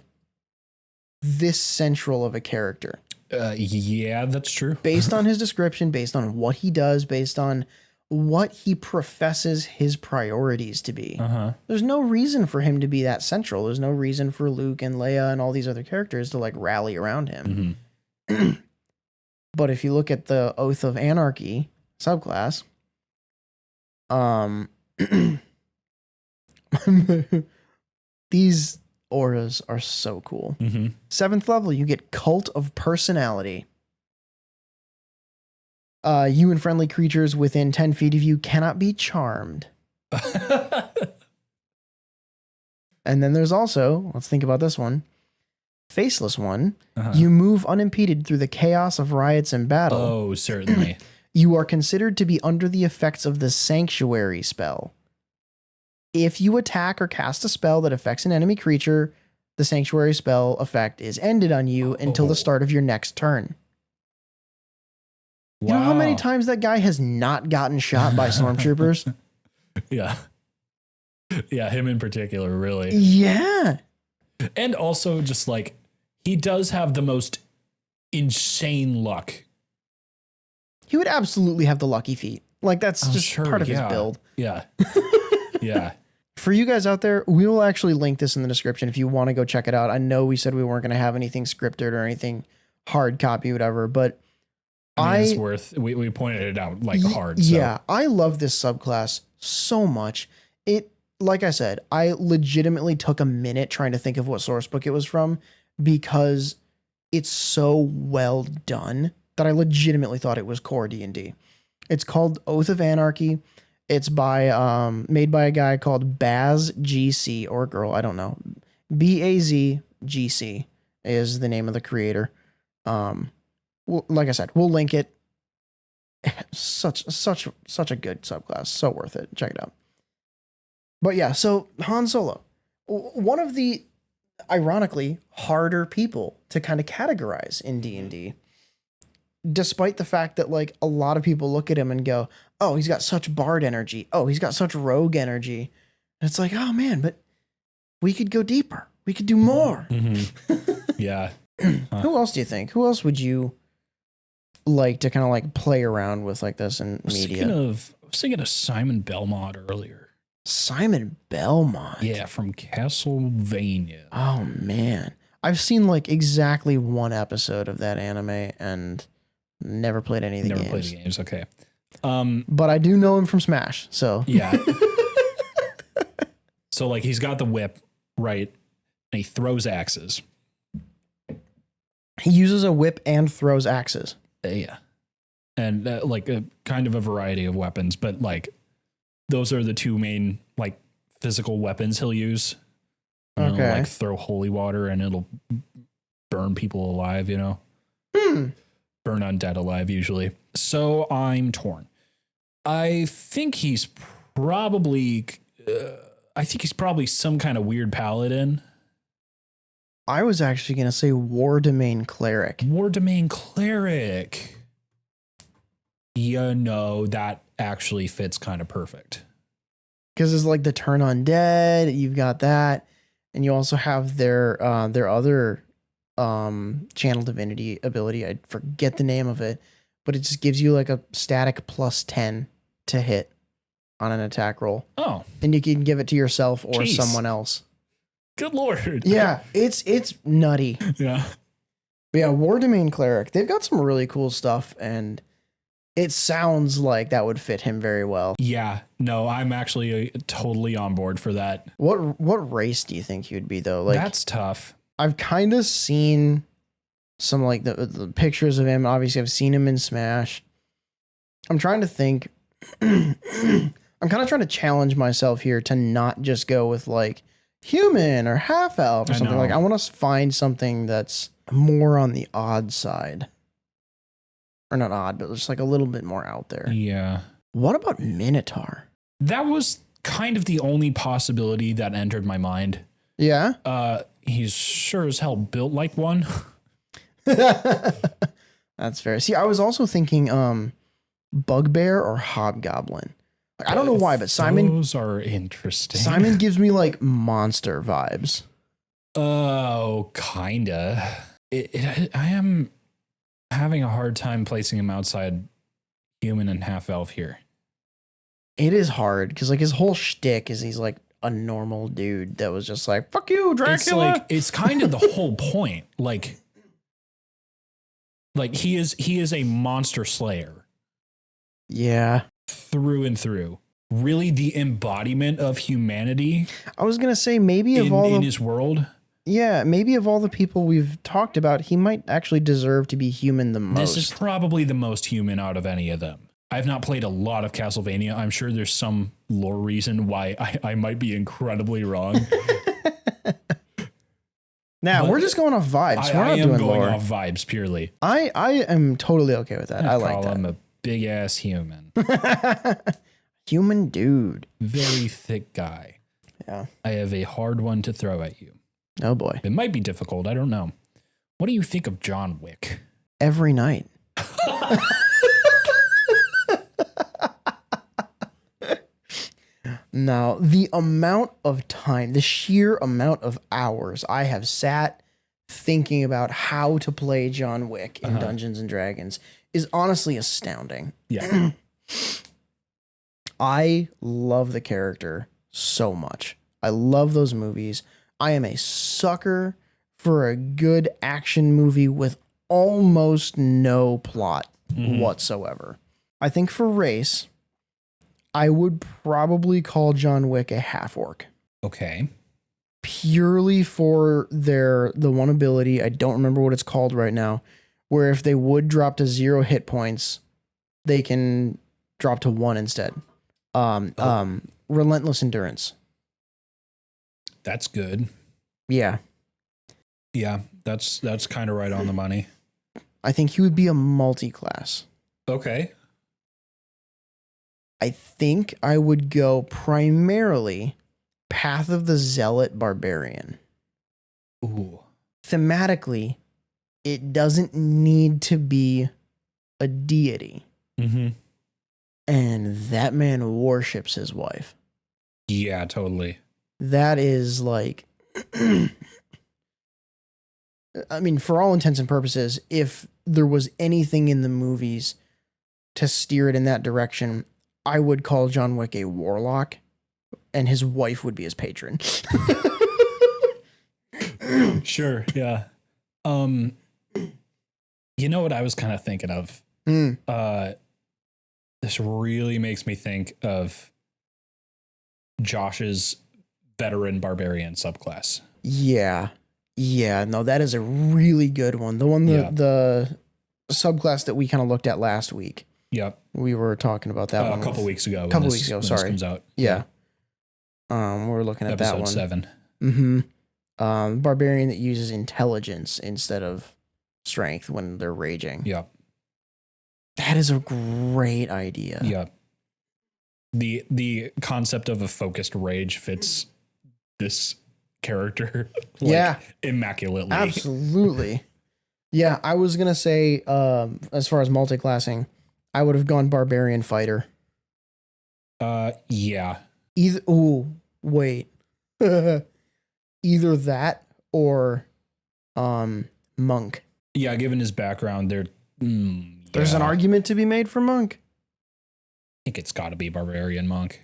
Speaker 2: this central of a character.
Speaker 1: Yeah, that's true.
Speaker 2: Based on his description, based on what he does, based on what he professes his priorities to be. There's no reason for him to be that central. There's no reason for Luke and Leia and all these other characters to like rally around him. But if you look at the Oath of Anarchy subclass, these auras are so cool. 7th level, you get Cult of Personality. You and friendly creatures within 10 feet of you cannot be charmed. And then there's also, let's think about this one, Faceless One. You move unimpeded through the chaos of riots and battle.
Speaker 1: Oh, certainly.
Speaker 2: You are considered to be under the effects of the Sanctuary spell. If you attack or cast a spell that affects an enemy creature, the Sanctuary spell effect is ended on you until the start of your next turn. You know how many times that guy has not gotten shot by stormtroopers?
Speaker 1: Yeah. Yeah, him in particular, really.
Speaker 2: Yeah.
Speaker 1: And also just like, he does have the most insane luck.
Speaker 2: He would absolutely have the lucky feet. Like, that's just part of his build.
Speaker 1: Yeah. Yeah.
Speaker 2: For you guys out there, we will actually link this in the description if you want to go check it out. I know we said we weren't going to have anything scripted or anything hard copy, whatever, but
Speaker 1: I mean, it's worth, we pointed it out like hard. So.
Speaker 2: Yeah, I love this subclass so much. It, like I said, I legitimately took a minute trying to think of what source book it was from because it's so well done that I legitimately thought it was core D&D. It's called Oath of Anarchy. It's by made by a guy called Baz GC or girl, I don't know. BAZGC is the name of the creator. Well, like I said, we'll link it. Such a good subclass. So worth it. Check it out. But yeah, so Han Solo, one of the ironically harder people to kind of categorize in D&D, despite the fact that like a lot of people look at him and go, oh, he's got such bard energy. Oh, he's got such rogue energy. And it's like, oh man, but we could go deeper. We could do more.
Speaker 1: Yeah.
Speaker 2: Who else do you think? Who else would you like to kind of like play around with like this in media?
Speaker 1: I was thinking of Simon Belmont earlier.
Speaker 2: Simon Belmont?
Speaker 1: Yeah, from Castlevania.
Speaker 2: Oh man. I've seen like exactly one episode of that anime and never played any of the games.
Speaker 1: Never played the games, okay.
Speaker 2: But I do know him from Smash, so.
Speaker 1: Yeah. So like he's got the whip, right? And he throws axes.
Speaker 2: He uses a whip and throws axes.
Speaker 1: Yeah. And like a kind of a variety of weapons, but like those are the two main like physical weapons he'll use. You know, like throw holy water and it'll burn people alive, you know? Burn undead alive usually. So I'm torn. I think he's probably some kind of weird paladin.
Speaker 2: I was actually going to say War Domain Cleric.
Speaker 1: War Domain Cleric. You know, that actually fits kind of perfect.
Speaker 2: Because it's like the turn undead, you've got that. And you also have their other channel divinity ability. I forget the name of it, but it just gives you like a static +10 to hit on an attack roll.
Speaker 1: Oh.
Speaker 2: And you can give it to yourself or someone else.
Speaker 1: Good Lord.
Speaker 2: Yeah, it's nutty.
Speaker 1: Yeah.
Speaker 2: But yeah, War Domain Cleric. They've got some really cool stuff, and it sounds like that would fit him very well.
Speaker 1: Yeah. No, I'm actually totally on board for that.
Speaker 2: What race do you think he would be, though? Like,
Speaker 1: that's tough.
Speaker 2: I've kind of seen some like the pictures of him. Obviously, I've seen him in Smash. I'm trying to think. I'm kind of trying to challenge myself here to not just go with like human or half elf or something. Like I want to find something that's more on the odd side. Or not odd, but just like a little bit more out there.
Speaker 1: Yeah.
Speaker 2: What about Minotaur?
Speaker 1: That was kind of the only possibility that entered my mind.
Speaker 2: Yeah?
Speaker 1: He's sure as hell built like one.
Speaker 2: That's fair. See, I was also thinking Bugbear or Hobgoblin. Like, I don't know why, but Simon.
Speaker 1: Those are interesting.
Speaker 2: Simon gives me like monster vibes.
Speaker 1: Oh, kinda. I am having a hard time placing him outside human and half elf here.
Speaker 2: It is hard because like his whole shtick is he's like a normal dude that was just like, fuck you, Dracula.
Speaker 1: It's kind of the whole point. Like he is a monster slayer.
Speaker 2: Yeah.
Speaker 1: Through and through. Really the embodiment of humanity.
Speaker 2: I was going to say maybe in
Speaker 1: his world.
Speaker 2: Yeah, maybe of all the people we've talked about, he might actually deserve to be human the most.
Speaker 1: This is probably the most human out of any of them. I've not played a lot of Castlevania. I'm sure there's some lore reason why I might be incredibly wrong.
Speaker 2: Now, we're just going off vibes. We're not doing
Speaker 1: going
Speaker 2: lore.
Speaker 1: off vibes purely.
Speaker 2: I am totally okay with that. I like
Speaker 1: call
Speaker 2: that.
Speaker 1: him a big ass human.
Speaker 2: Human dude.
Speaker 1: Very thick guy.
Speaker 2: Yeah.
Speaker 1: I have a hard one to throw at you.
Speaker 2: Oh boy.
Speaker 1: It might be difficult. I don't know. What do you think of John Wick?
Speaker 2: Every night. Now, the amount of time, the sheer amount of hours I have sat thinking about how to play John Wick in Dungeons and Dragons is honestly astounding.
Speaker 1: Yeah.
Speaker 2: I love the character so much. I love those movies. I am a sucker for a good action movie with almost no plot whatsoever. I think for race, I would probably call John Wick a half orc.
Speaker 1: Okay.
Speaker 2: Purely for the one ability, I don't remember what it's called right now, where if they would drop to 0 hit points, they can drop to 1 instead. Relentless endurance.
Speaker 1: That's good.
Speaker 2: Yeah.
Speaker 1: Yeah, that's kind of right on the money.
Speaker 2: I think he would be a multi-class.
Speaker 1: Okay.
Speaker 2: I think I would go primarily Path of the Zealot Barbarian.
Speaker 1: Ooh.
Speaker 2: Thematically, it doesn't need to be a deity.
Speaker 1: Mm-hmm.
Speaker 2: And that man worships his wife.
Speaker 1: Yeah, totally.
Speaker 2: That is like, I mean, for all intents and purposes, if there was anything in the movies to steer it in that direction, I would call John Wick a warlock, and his wife would be his patron.
Speaker 1: Sure, yeah. You know what I was kind of thinking of? This really makes me think of Josh's veteran barbarian subclass.
Speaker 2: Yeah. Yeah, no, that is a really good one. The one, the subclass that we kind of looked at last week.
Speaker 1: Yep.
Speaker 2: We were talking about that one.
Speaker 1: A couple weeks ago.
Speaker 2: Sorry.
Speaker 1: This comes out.
Speaker 2: Yeah. We're looking at that one.
Speaker 1: Episode 7.
Speaker 2: Mm-hmm. Barbarian that uses intelligence instead of strength when they're raging.
Speaker 1: Yep.
Speaker 2: That is a great idea.
Speaker 1: Yep. The concept of a focused rage fits this character immaculately.
Speaker 2: Absolutely. Yeah, I was gonna say as far as multi-classing, I would have gone barbarian fighter.
Speaker 1: Yeah.
Speaker 2: Wait. Either that or monk.
Speaker 1: Yeah, given his background,
Speaker 2: there's an argument to be made for monk.
Speaker 1: I think it's got to be barbarian monk,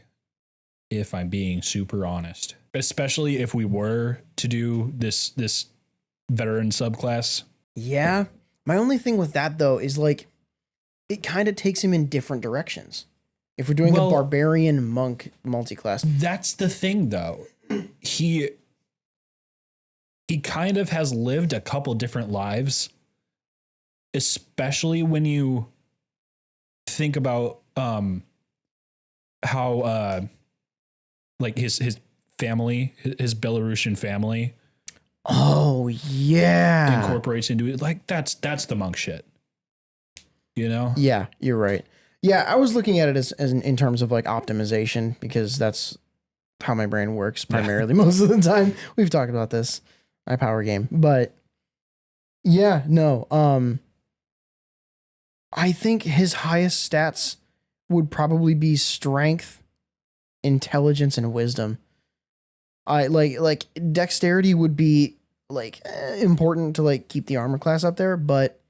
Speaker 1: if I'm being super honest. Especially if we were to do this veteran subclass.
Speaker 2: Yeah. My only thing with that, though, is like it kind of takes him in different directions. If we're doing a barbarian monk multi-class.
Speaker 1: That's the thing, though. He kind of has lived a couple different lives, especially when you think about how like his family, his Belarusian family.
Speaker 2: Oh yeah,
Speaker 1: incorporates into it. Like that's the monk shit. You know?
Speaker 2: Yeah, you're right. Yeah, I was looking at it as in terms of like optimization because that's how my brain works primarily most of the time. We've talked about this, my power game, but yeah, no. I think his highest stats would probably be strength intelligence and wisdom. I like dexterity would be like important to like keep the armor class up there, but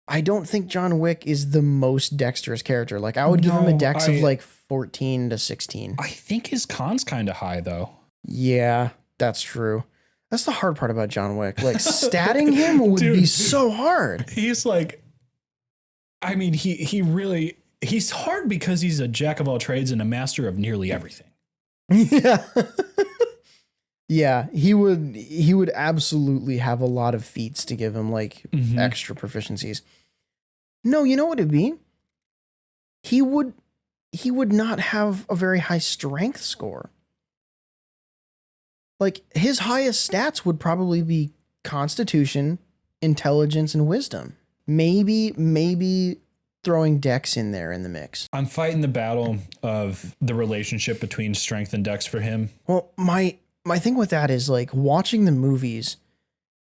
Speaker 2: I don't think John Wick is the most dexterous character. Like I would give him a dex of like 14 to 16.
Speaker 1: I think his con's kind of high though.
Speaker 2: Yeah, that's true. That's the hard part about John Wick. Like statting him would be so hard.
Speaker 1: He's like, I mean, he's hard because he's a jack of all trades and a master of nearly everything.
Speaker 2: Yeah. Yeah, he would absolutely have a lot of feats to give him like extra proficiencies. No, you know what it'd be? He would not have a very high strength score. Like his highest stats would probably be constitution, intelligence, and wisdom. Maybe throwing dex in there in the mix.
Speaker 1: I'm fighting the battle of the relationship between strength and dex for him.
Speaker 2: Well, my thing with that is like watching the movies,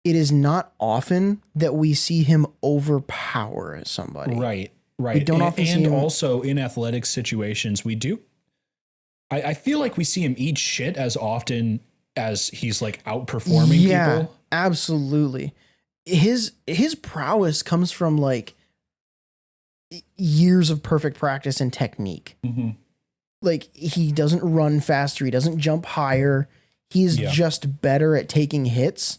Speaker 2: it is not often that we see him overpower somebody.
Speaker 1: Right.
Speaker 2: We don't often see him.
Speaker 1: Also in athletic situations, we do. I feel like we see him eat shit as often as he's like outperforming people.
Speaker 2: Absolutely. His prowess comes from like years of perfect practice and technique.
Speaker 1: Mm-hmm.
Speaker 2: Like he doesn't run faster. He doesn't jump higher. He's just better at taking hits,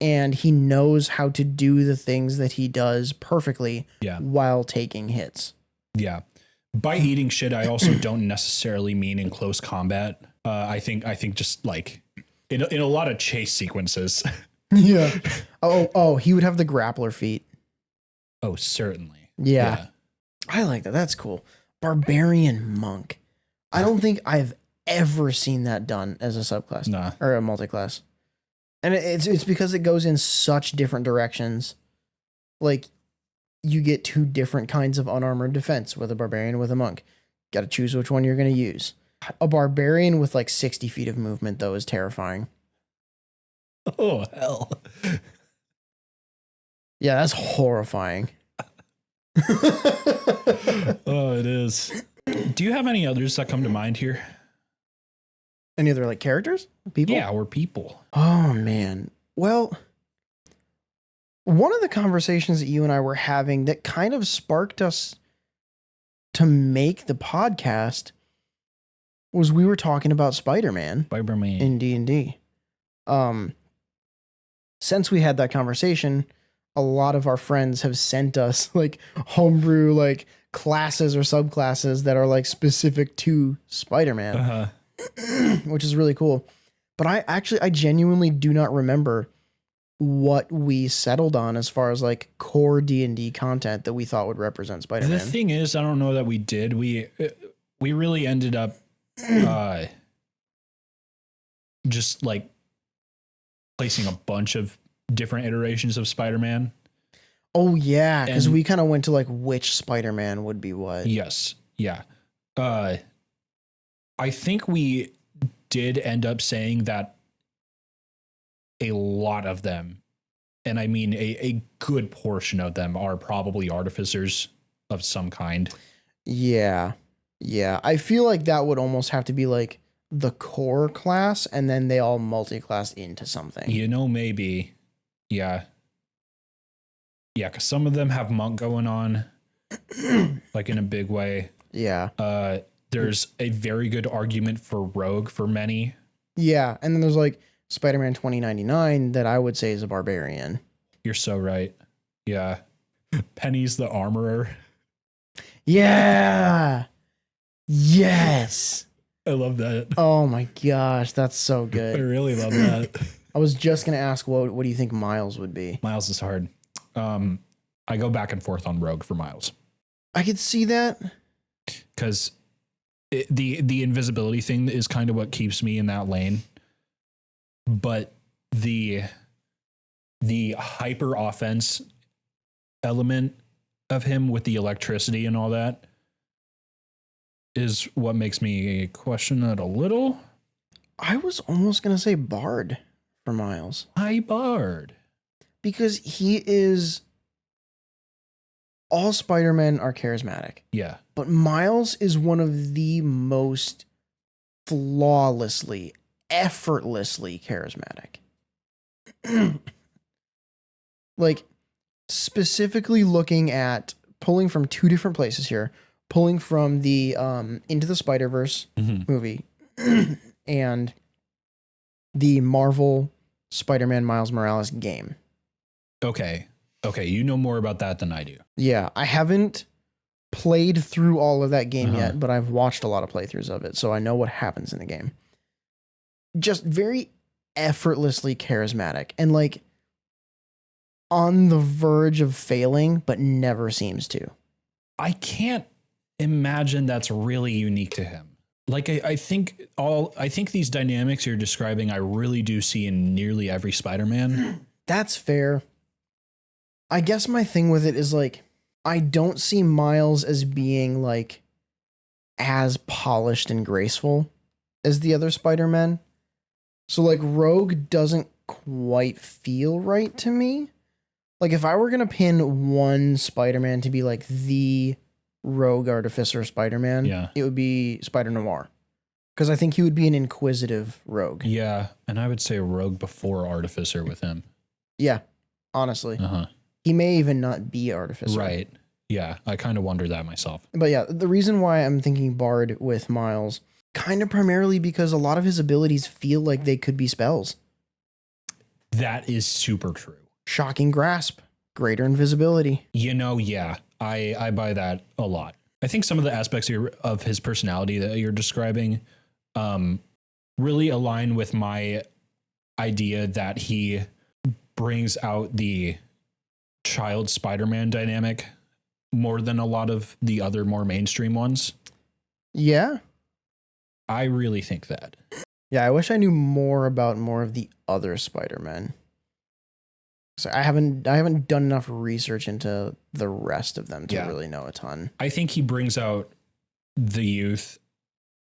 Speaker 2: and he knows how to do the things that he does perfectly while taking hits.
Speaker 1: Yeah. By eating shit, I also don't necessarily mean in close combat. I think just like in a lot of chase sequences.
Speaker 2: Yeah. Oh, he would have the grappler feat.
Speaker 1: Oh, certainly.
Speaker 2: Yeah. I like that. That's cool. Barbarian monk. I don't think I've ever seen that done as a subclass or a multiclass. And it's because it goes in such different directions. Like you get two different kinds of unarmored defense with a barbarian and with a monk. Got to choose which one you're going to use. A barbarian with like 60 feet of movement though is terrifying.
Speaker 1: Oh, hell.
Speaker 2: Yeah, that's horrifying.
Speaker 1: Oh, it is. Do you have any others that come to mind here?
Speaker 2: Any other like characters? People?
Speaker 1: Yeah, or people.
Speaker 2: Oh, man. Well, one of the conversations that you and I were having that kind of sparked us to make the podcast was we were talking about Spider-Man. In D&D. Since we had that conversation, a lot of our friends have sent us like homebrew like classes or subclasses that are like specific to Spider-Man, which is really cool. But I genuinely do not remember what we settled on as far as like core D&D content that we thought would represent Spider-Man.
Speaker 1: The thing is, I don't know that we did. We really ended up just like placing a bunch of different iterations of Spider-Man.
Speaker 2: Oh yeah, because we kind of went to like which Spider-Man would be what.
Speaker 1: Yes. Yeah. I think we did end up saying that a lot of them, and I mean a good portion of them, are probably artificers of some kind.
Speaker 2: Yeah. Yeah. I feel like that would almost have to be like the core class, and then they all multi-class into something.
Speaker 1: You know, maybe. Yeah. Yeah, because some of them have monk going on, like in a big way.
Speaker 2: Yeah.
Speaker 1: There's a very good argument for rogue for many.
Speaker 2: Yeah, and then there's like Spider-Man 2099 that I would say is a barbarian.
Speaker 1: You're so right. Yeah. Penny's the armorer.
Speaker 2: Yeah. Yes.
Speaker 1: I love that.
Speaker 2: Oh my gosh, that's so
Speaker 1: I
Speaker 2: good.
Speaker 1: really love that.
Speaker 2: I was just going to ask, what do you think Miles would be?
Speaker 1: Miles is hard. I go back and forth on rogue for Miles.
Speaker 2: I could see that.
Speaker 1: Because the invisibility thing is kind of what keeps me in that lane. But the hyper offense element of him with the electricity and all that is what makes me question it a little.
Speaker 2: I was almost going to say Bard for Miles.
Speaker 1: Hi, Bard.
Speaker 2: Because he is... All Spider-Men are charismatic.
Speaker 1: Yeah.
Speaker 2: But Miles is one of the most flawlessly, effortlessly charismatic. Like, specifically looking at pulling from two different places here, pulling from the Into the Spider-Verse movie and the Marvel Spider-Man Miles Morales game.
Speaker 1: Okay. You know more about that than I do.
Speaker 2: Yeah, I haven't played through all of that game yet, but I've watched a lot of playthroughs of it, so I know what happens in the game. Just very effortlessly charismatic and like on the verge of failing, but never seems to.
Speaker 1: I can't imagine that's really unique to him. Like I think these dynamics you're describing, I really do see in nearly every Spider-Man.
Speaker 2: That's fair. I guess my thing with it is like, I don't see Miles as being like as polished and graceful as the other Spider-Men. So like Rogue doesn't quite feel right to me. Like if I were going to pin one Spider-Man to be like the rogue artificer Spider-Man, it would be Spider-Noir. Because I think he would be an inquisitive rogue.
Speaker 1: Yeah, and I would say rogue before artificer with him.
Speaker 2: Yeah, honestly. He may even not be artificer.
Speaker 1: Right. Yeah, I kind of wonder that myself.
Speaker 2: But yeah, the reason why I'm thinking Bard with Miles, kind of primarily because a lot of his abilities feel like they could be spells.
Speaker 1: That is super true.
Speaker 2: Shocking grasp, greater invisibility.
Speaker 1: You know, yeah, I buy that a lot. I think some of the aspects of his personality that you're describing really align with my idea that he brings out the child Spider-Man dynamic more than a lot of the other more mainstream ones.
Speaker 2: Yeah.
Speaker 1: I really think that.
Speaker 2: Yeah, I wish I knew more about more of the other Spider-Men. So I haven't done enough research into the rest of them to really know a ton.
Speaker 1: I think he brings out the youth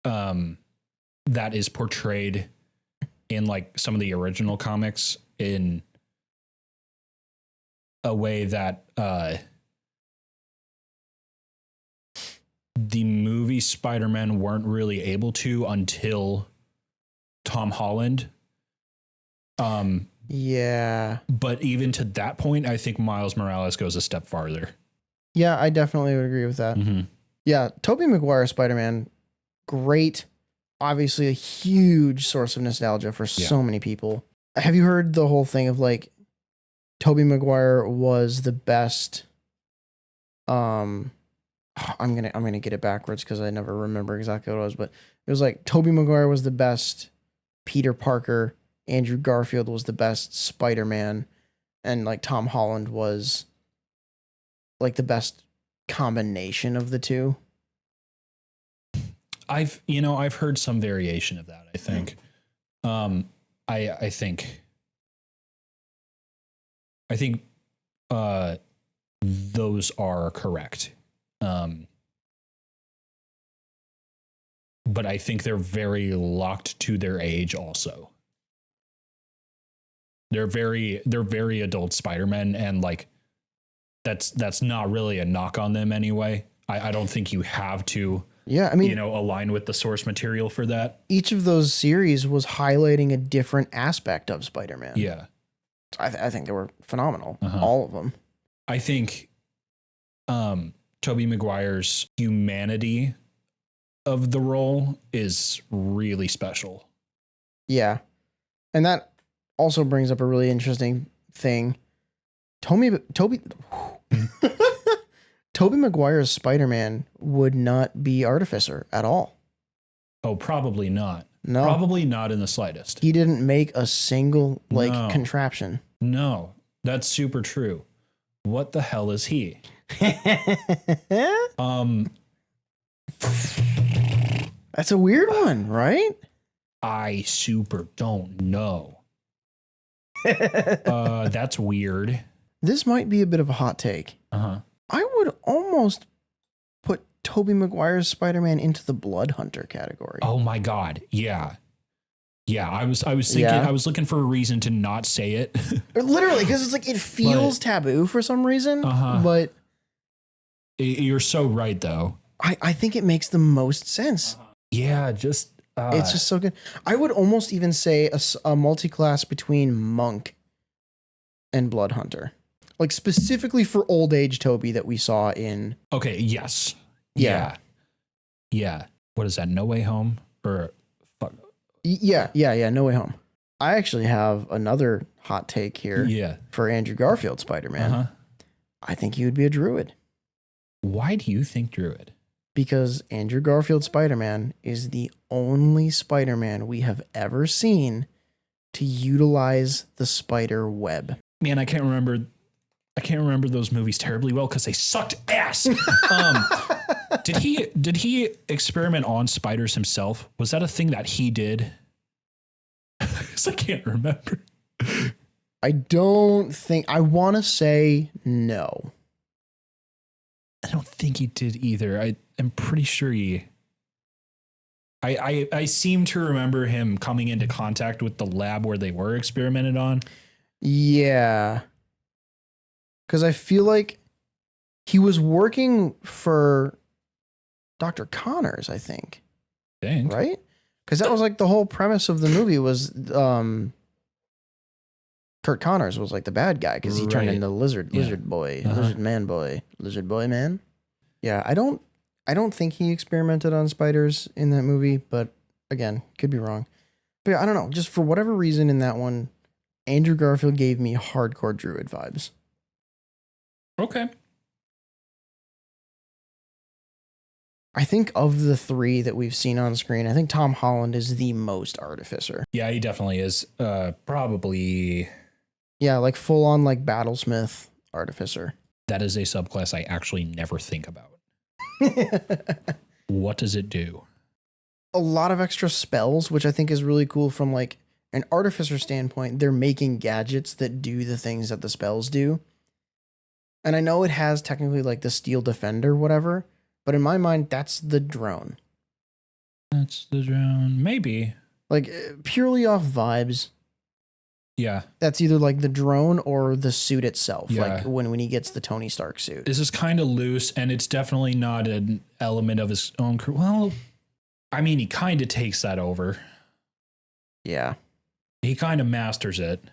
Speaker 1: that is portrayed in like some of the original comics in a way that the movie Spider-Man weren't really able to until Tom Holland.
Speaker 2: Yeah.
Speaker 1: But even to that point, I think Miles Morales goes a step farther.
Speaker 2: Yeah, I definitely would agree with that. Yeah, Tobey Maguire Spider-Man, great. Obviously a huge source of nostalgia for so many people. Have you heard the whole thing of like Tobey Maguire was the best I'm gonna get it backwards because I never remember exactly what it was, but it was like Tobey Maguire was the best Peter Parker, Andrew Garfield was the best Spider-Man, and like Tom Holland was like the best combination of the two.
Speaker 1: I've heard some variation of that, I think. I think those are correct. But I think they're very locked to their age also. They're very adult Spider-Men, and like that's not really a knock on them anyway. I don't think you have to align with the source material for that.
Speaker 2: Each of those series was highlighting a different aspect of Spider-Man.
Speaker 1: Yeah.
Speaker 2: I think they were phenomenal. All of them.
Speaker 1: I think Tobey Maguire's humanity of the role is really special.
Speaker 2: Yeah. And that also brings up a really interesting thing. Tobey Maguire's Spider-Man would not be Artificer at all.
Speaker 1: Oh, probably not.
Speaker 2: No.
Speaker 1: Probably not in the slightest.
Speaker 2: He didn't make a single contraption.
Speaker 1: No, that's super true. What the hell is he?
Speaker 2: That's a weird one, right?
Speaker 1: I super don't know. That's weird.
Speaker 2: This might be a bit of a hot take. I would almost put Tobey Maguire's Spider-Man into the Blood Hunter category.
Speaker 1: Oh my God. Yeah. Yeah. I was thinking, I was looking for a reason to not say it.
Speaker 2: Literally, because it's like, it feels taboo for some reason, but
Speaker 1: you're so right though.
Speaker 2: I think it makes the most sense.
Speaker 1: Yeah. Just
Speaker 2: It's just so good. I would almost even say a multi-class between Monk and Blood Hunter. Like specifically for old age Toby that we saw in.
Speaker 1: Okay, yes.
Speaker 2: Yeah.
Speaker 1: Yeah. What is that? No Way Home? Or fuck.
Speaker 2: Yeah. No Way Home. I actually have another hot take here for Andrew Garfield Spider-Man.
Speaker 1: Uh-huh.
Speaker 2: I think he would be a druid.
Speaker 1: Why do you think druid?
Speaker 2: Because Andrew Garfield Spider-Man is the only Spider-Man we have ever seen to utilize the spider web.
Speaker 1: Man, I can't remember those movies terribly well because they sucked ass. Did he experiment on spiders himself? Was that a thing that he did? Because I can't remember.
Speaker 2: I don't think. I want to say no.
Speaker 1: I don't think he did either. I'm pretty sure he. I seem to remember him coming into contact with the lab where they were experimented on.
Speaker 2: Yeah. Because I feel like he was working for Dr. Connors, I think. Right? Because that was like the whole premise of the movie was Kurt Connors was like the bad guy because he turned into lizard boy, lizard boy man. Yeah, I don't think he experimented on spiders in that movie, but again, could be wrong. But yeah, I don't know. Just for whatever reason in that one, Andrew Garfield gave me hardcore druid vibes.
Speaker 1: Okay.
Speaker 2: I think of the three that we've seen on screen, I think Tom Holland is the most artificer.
Speaker 1: Yeah, he definitely is. Probably.
Speaker 2: Yeah, like full on like battlesmith artificer.
Speaker 1: That is a subclass I actually never think about. What does it do?
Speaker 2: A lot of extra spells, which I think is really cool from like an artificer standpoint. They're making gadgets that do the things that the spells do. And I know it has technically like the steel defender, whatever. But in my mind, that's the drone.
Speaker 1: That's the drone. Maybe.
Speaker 2: Like purely off vibes.
Speaker 1: Yeah.
Speaker 2: That's either like the drone or the suit itself.
Speaker 1: Yeah.
Speaker 2: Like when he gets the Tony Stark suit.
Speaker 1: This is kind of loose and it's definitely not an element of his own crew. Well, I mean, he kind of takes that over.
Speaker 2: Yeah.
Speaker 1: He kind of masters it.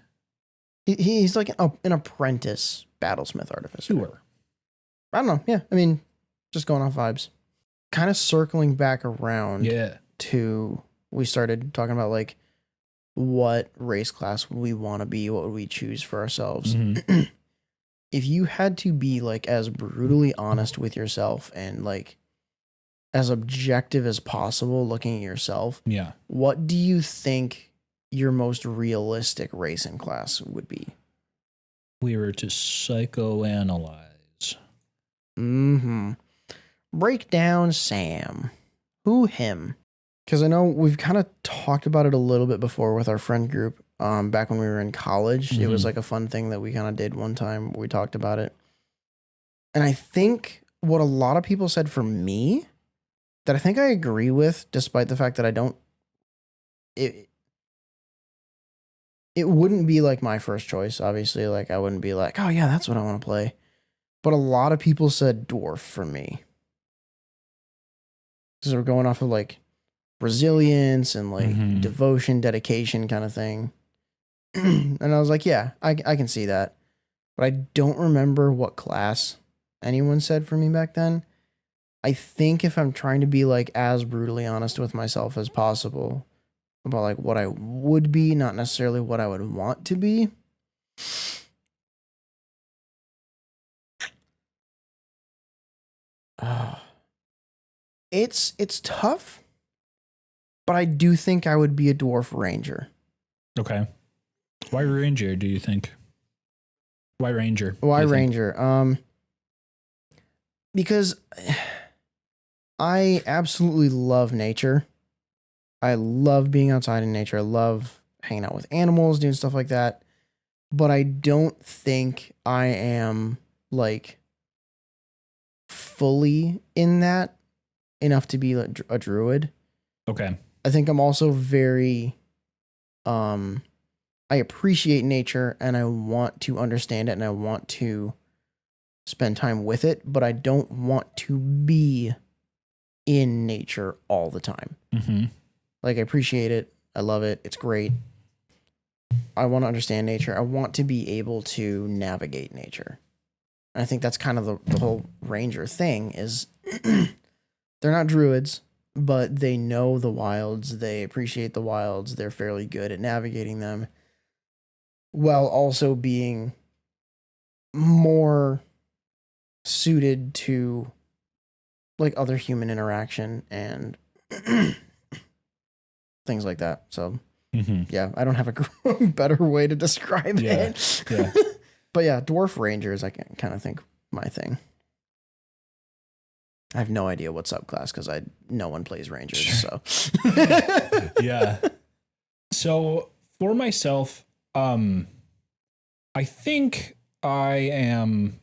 Speaker 2: He's like an apprentice battlesmith artificer.
Speaker 1: Sure.
Speaker 2: I don't know. Yeah. I mean, just going off vibes. Kind of circling back around to we started talking about like what race class we want to be, what would we choose for ourselves.
Speaker 1: Mm-hmm.
Speaker 2: If you had to be like as brutally honest with yourself and like as objective as possible looking at yourself, what do you think your most realistic race and class would be?
Speaker 1: We were to psychoanalyze.
Speaker 2: Mm-hmm. Break down Sam. Who him? Because I know we've kind of talked about it a little bit before with our friend group back when we were in college. Mm-hmm. It was like a fun thing that we kind of did one time. We talked about it. And I think what a lot of people said for me that I think I agree with, despite the fact that I don't, it wouldn't be like my first choice, obviously. Like I wouldn't be like, oh yeah, that's what I want to play. But a lot of people said dwarf for me. Because we're going off of like resilience and like devotion, dedication kind of thing. And I was like, yeah, I can see that. But I don't remember what class anyone said for me back then. I think if I'm trying to be like as brutally honest with myself as possible about like what I would be, not necessarily what I would want to be. It's tough, but I do think I would be a dwarf ranger.
Speaker 1: Okay. Why ranger, do you think? Why ranger?
Speaker 2: Why ranger? Because I absolutely love nature. I love being outside in nature. I love hanging out with animals, doing stuff like that. But I don't think I am like fully in that enough to be a druid.
Speaker 1: Okay.
Speaker 2: I think I'm also very, I appreciate nature and I want to understand it and I want to spend time with it, but I don't want to be in nature all the time.
Speaker 1: Mm-hmm.
Speaker 2: Like, I appreciate it. I love it. It's great. I want to understand nature. I want to be able to navigate nature. And I think that's kind of the whole ranger thing is they're not druids, but they know the wilds. They appreciate the wilds. They're fairly good at navigating them while also being more suited to like other human interaction and things like that. So yeah, I don't have a better way to describe it. Yeah. But yeah, dwarf rangers, I can kind of think my thing. I have no idea what subclass because no one plays rangers. Sure. So
Speaker 1: yeah. So for myself, I think I am.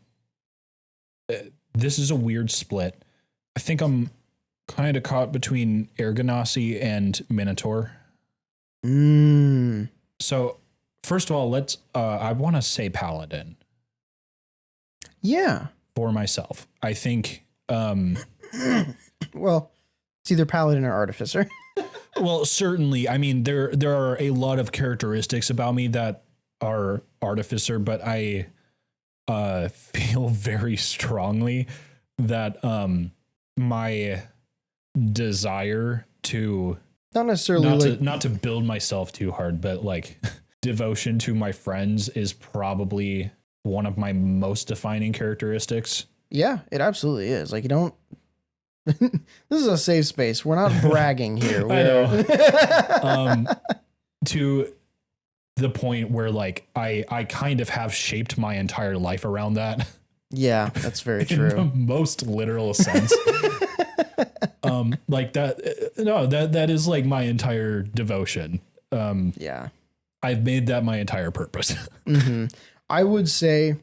Speaker 1: This is a weird split. I think I'm kind of caught between Air Ganassi and Minotaur. So first of all, I want to say Paladin.
Speaker 2: Yeah.
Speaker 1: For myself, I think.
Speaker 2: Well, it's either Paladin or Artificer.
Speaker 1: Well, certainly. I mean, there are a lot of characteristics about me that are Artificer, but I feel very strongly that my desire to
Speaker 2: not necessarily
Speaker 1: not to build myself too hard, but like devotion to my friends is probably one of my most defining characteristics.
Speaker 2: Yeah, it absolutely is. Like, you don't. This is a safe space. We're not bragging here.
Speaker 1: I know. To the point where like I kind of have shaped my entire life around that.
Speaker 2: Yeah, that's very true.
Speaker 1: In the most literal sense. Like that. No, that is like my entire devotion.
Speaker 2: Yeah,
Speaker 1: I've made that my entire purpose.
Speaker 2: I would say,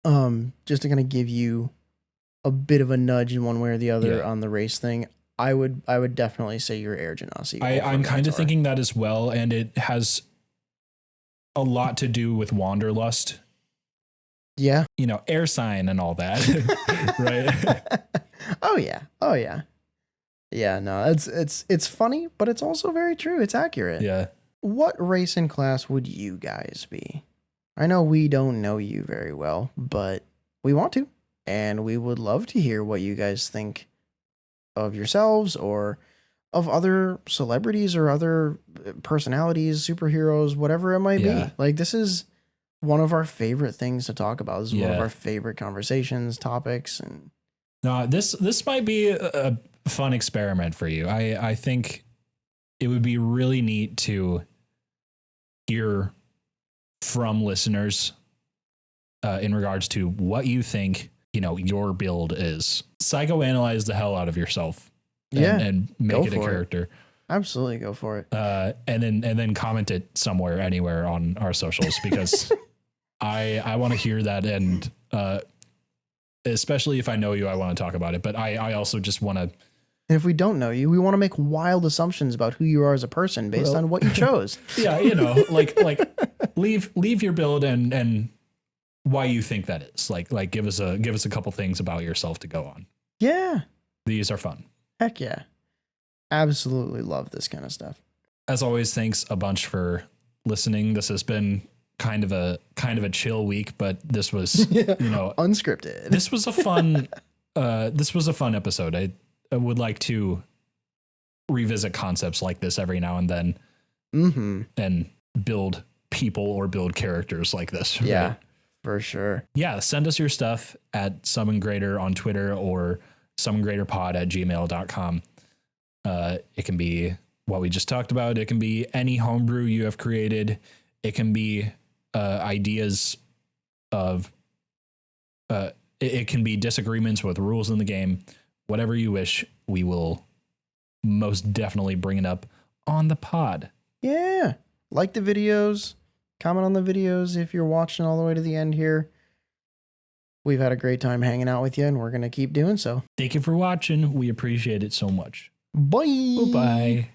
Speaker 2: just to kind of give you a bit of a nudge in one way or the other on the race thing, I would definitely say you're Air Ganassi.
Speaker 1: I'm kind of thinking that as well, and it has a lot to do with Wanderlust.
Speaker 2: Yeah.
Speaker 1: You know, air sign and all that. Right?
Speaker 2: Oh yeah. Yeah, no, it's funny, but it's also very true. It's accurate.
Speaker 1: Yeah.
Speaker 2: What race and class would you guys be? I know we don't know you very well, but we want to, and we would love to hear what you guys think of yourselves or of other celebrities or other personalities, superheroes, whatever it might be. Like, this is one of our favorite things to talk about. This is one of our favorite conversations, topics, and
Speaker 1: no, this might be a fun experiment for you. I think it would be really neat to hear from listeners in regards to what you think, you know, your build is. Psychoanalyze the hell out of yourself and make it a character.
Speaker 2: Absolutely, go for it.
Speaker 1: And then comment it somewhere, anywhere on our socials, because I want to hear that, and especially if I know you, I want to talk about it. But I also just want to.
Speaker 2: And if we don't know you, we want to make wild assumptions about who you are as a person based on what you chose.
Speaker 1: Yeah, you know, like leave your build and why you think that is. Like give us a couple things about yourself to go on.
Speaker 2: Yeah.
Speaker 1: These are fun.
Speaker 2: Heck yeah. Absolutely love this kind of stuff.
Speaker 1: As always, thanks a bunch for listening. This has been kind of a chill week, but this was you know,
Speaker 2: unscripted.
Speaker 1: This was a fun episode. I would like to revisit concepts like this every now and then and build people or build characters like this. Right?
Speaker 2: Yeah, for sure.
Speaker 1: Yeah. Send us your stuff at summongreater on Twitter or summongreaterpod@gmail.com. It can be what we just talked about. It can be any homebrew you have created. It can be ideas of, it can be disagreements with rules in the game. Whatever you wish, we will most definitely bring it up on the pod.
Speaker 2: Yeah. Like the videos, comment on the videos if you're watching all the way to the end here. We've had a great time hanging out with you, and we're going to keep doing so.
Speaker 1: Thank you for watching. We appreciate it so much.
Speaker 2: Bye.
Speaker 1: Bye-bye.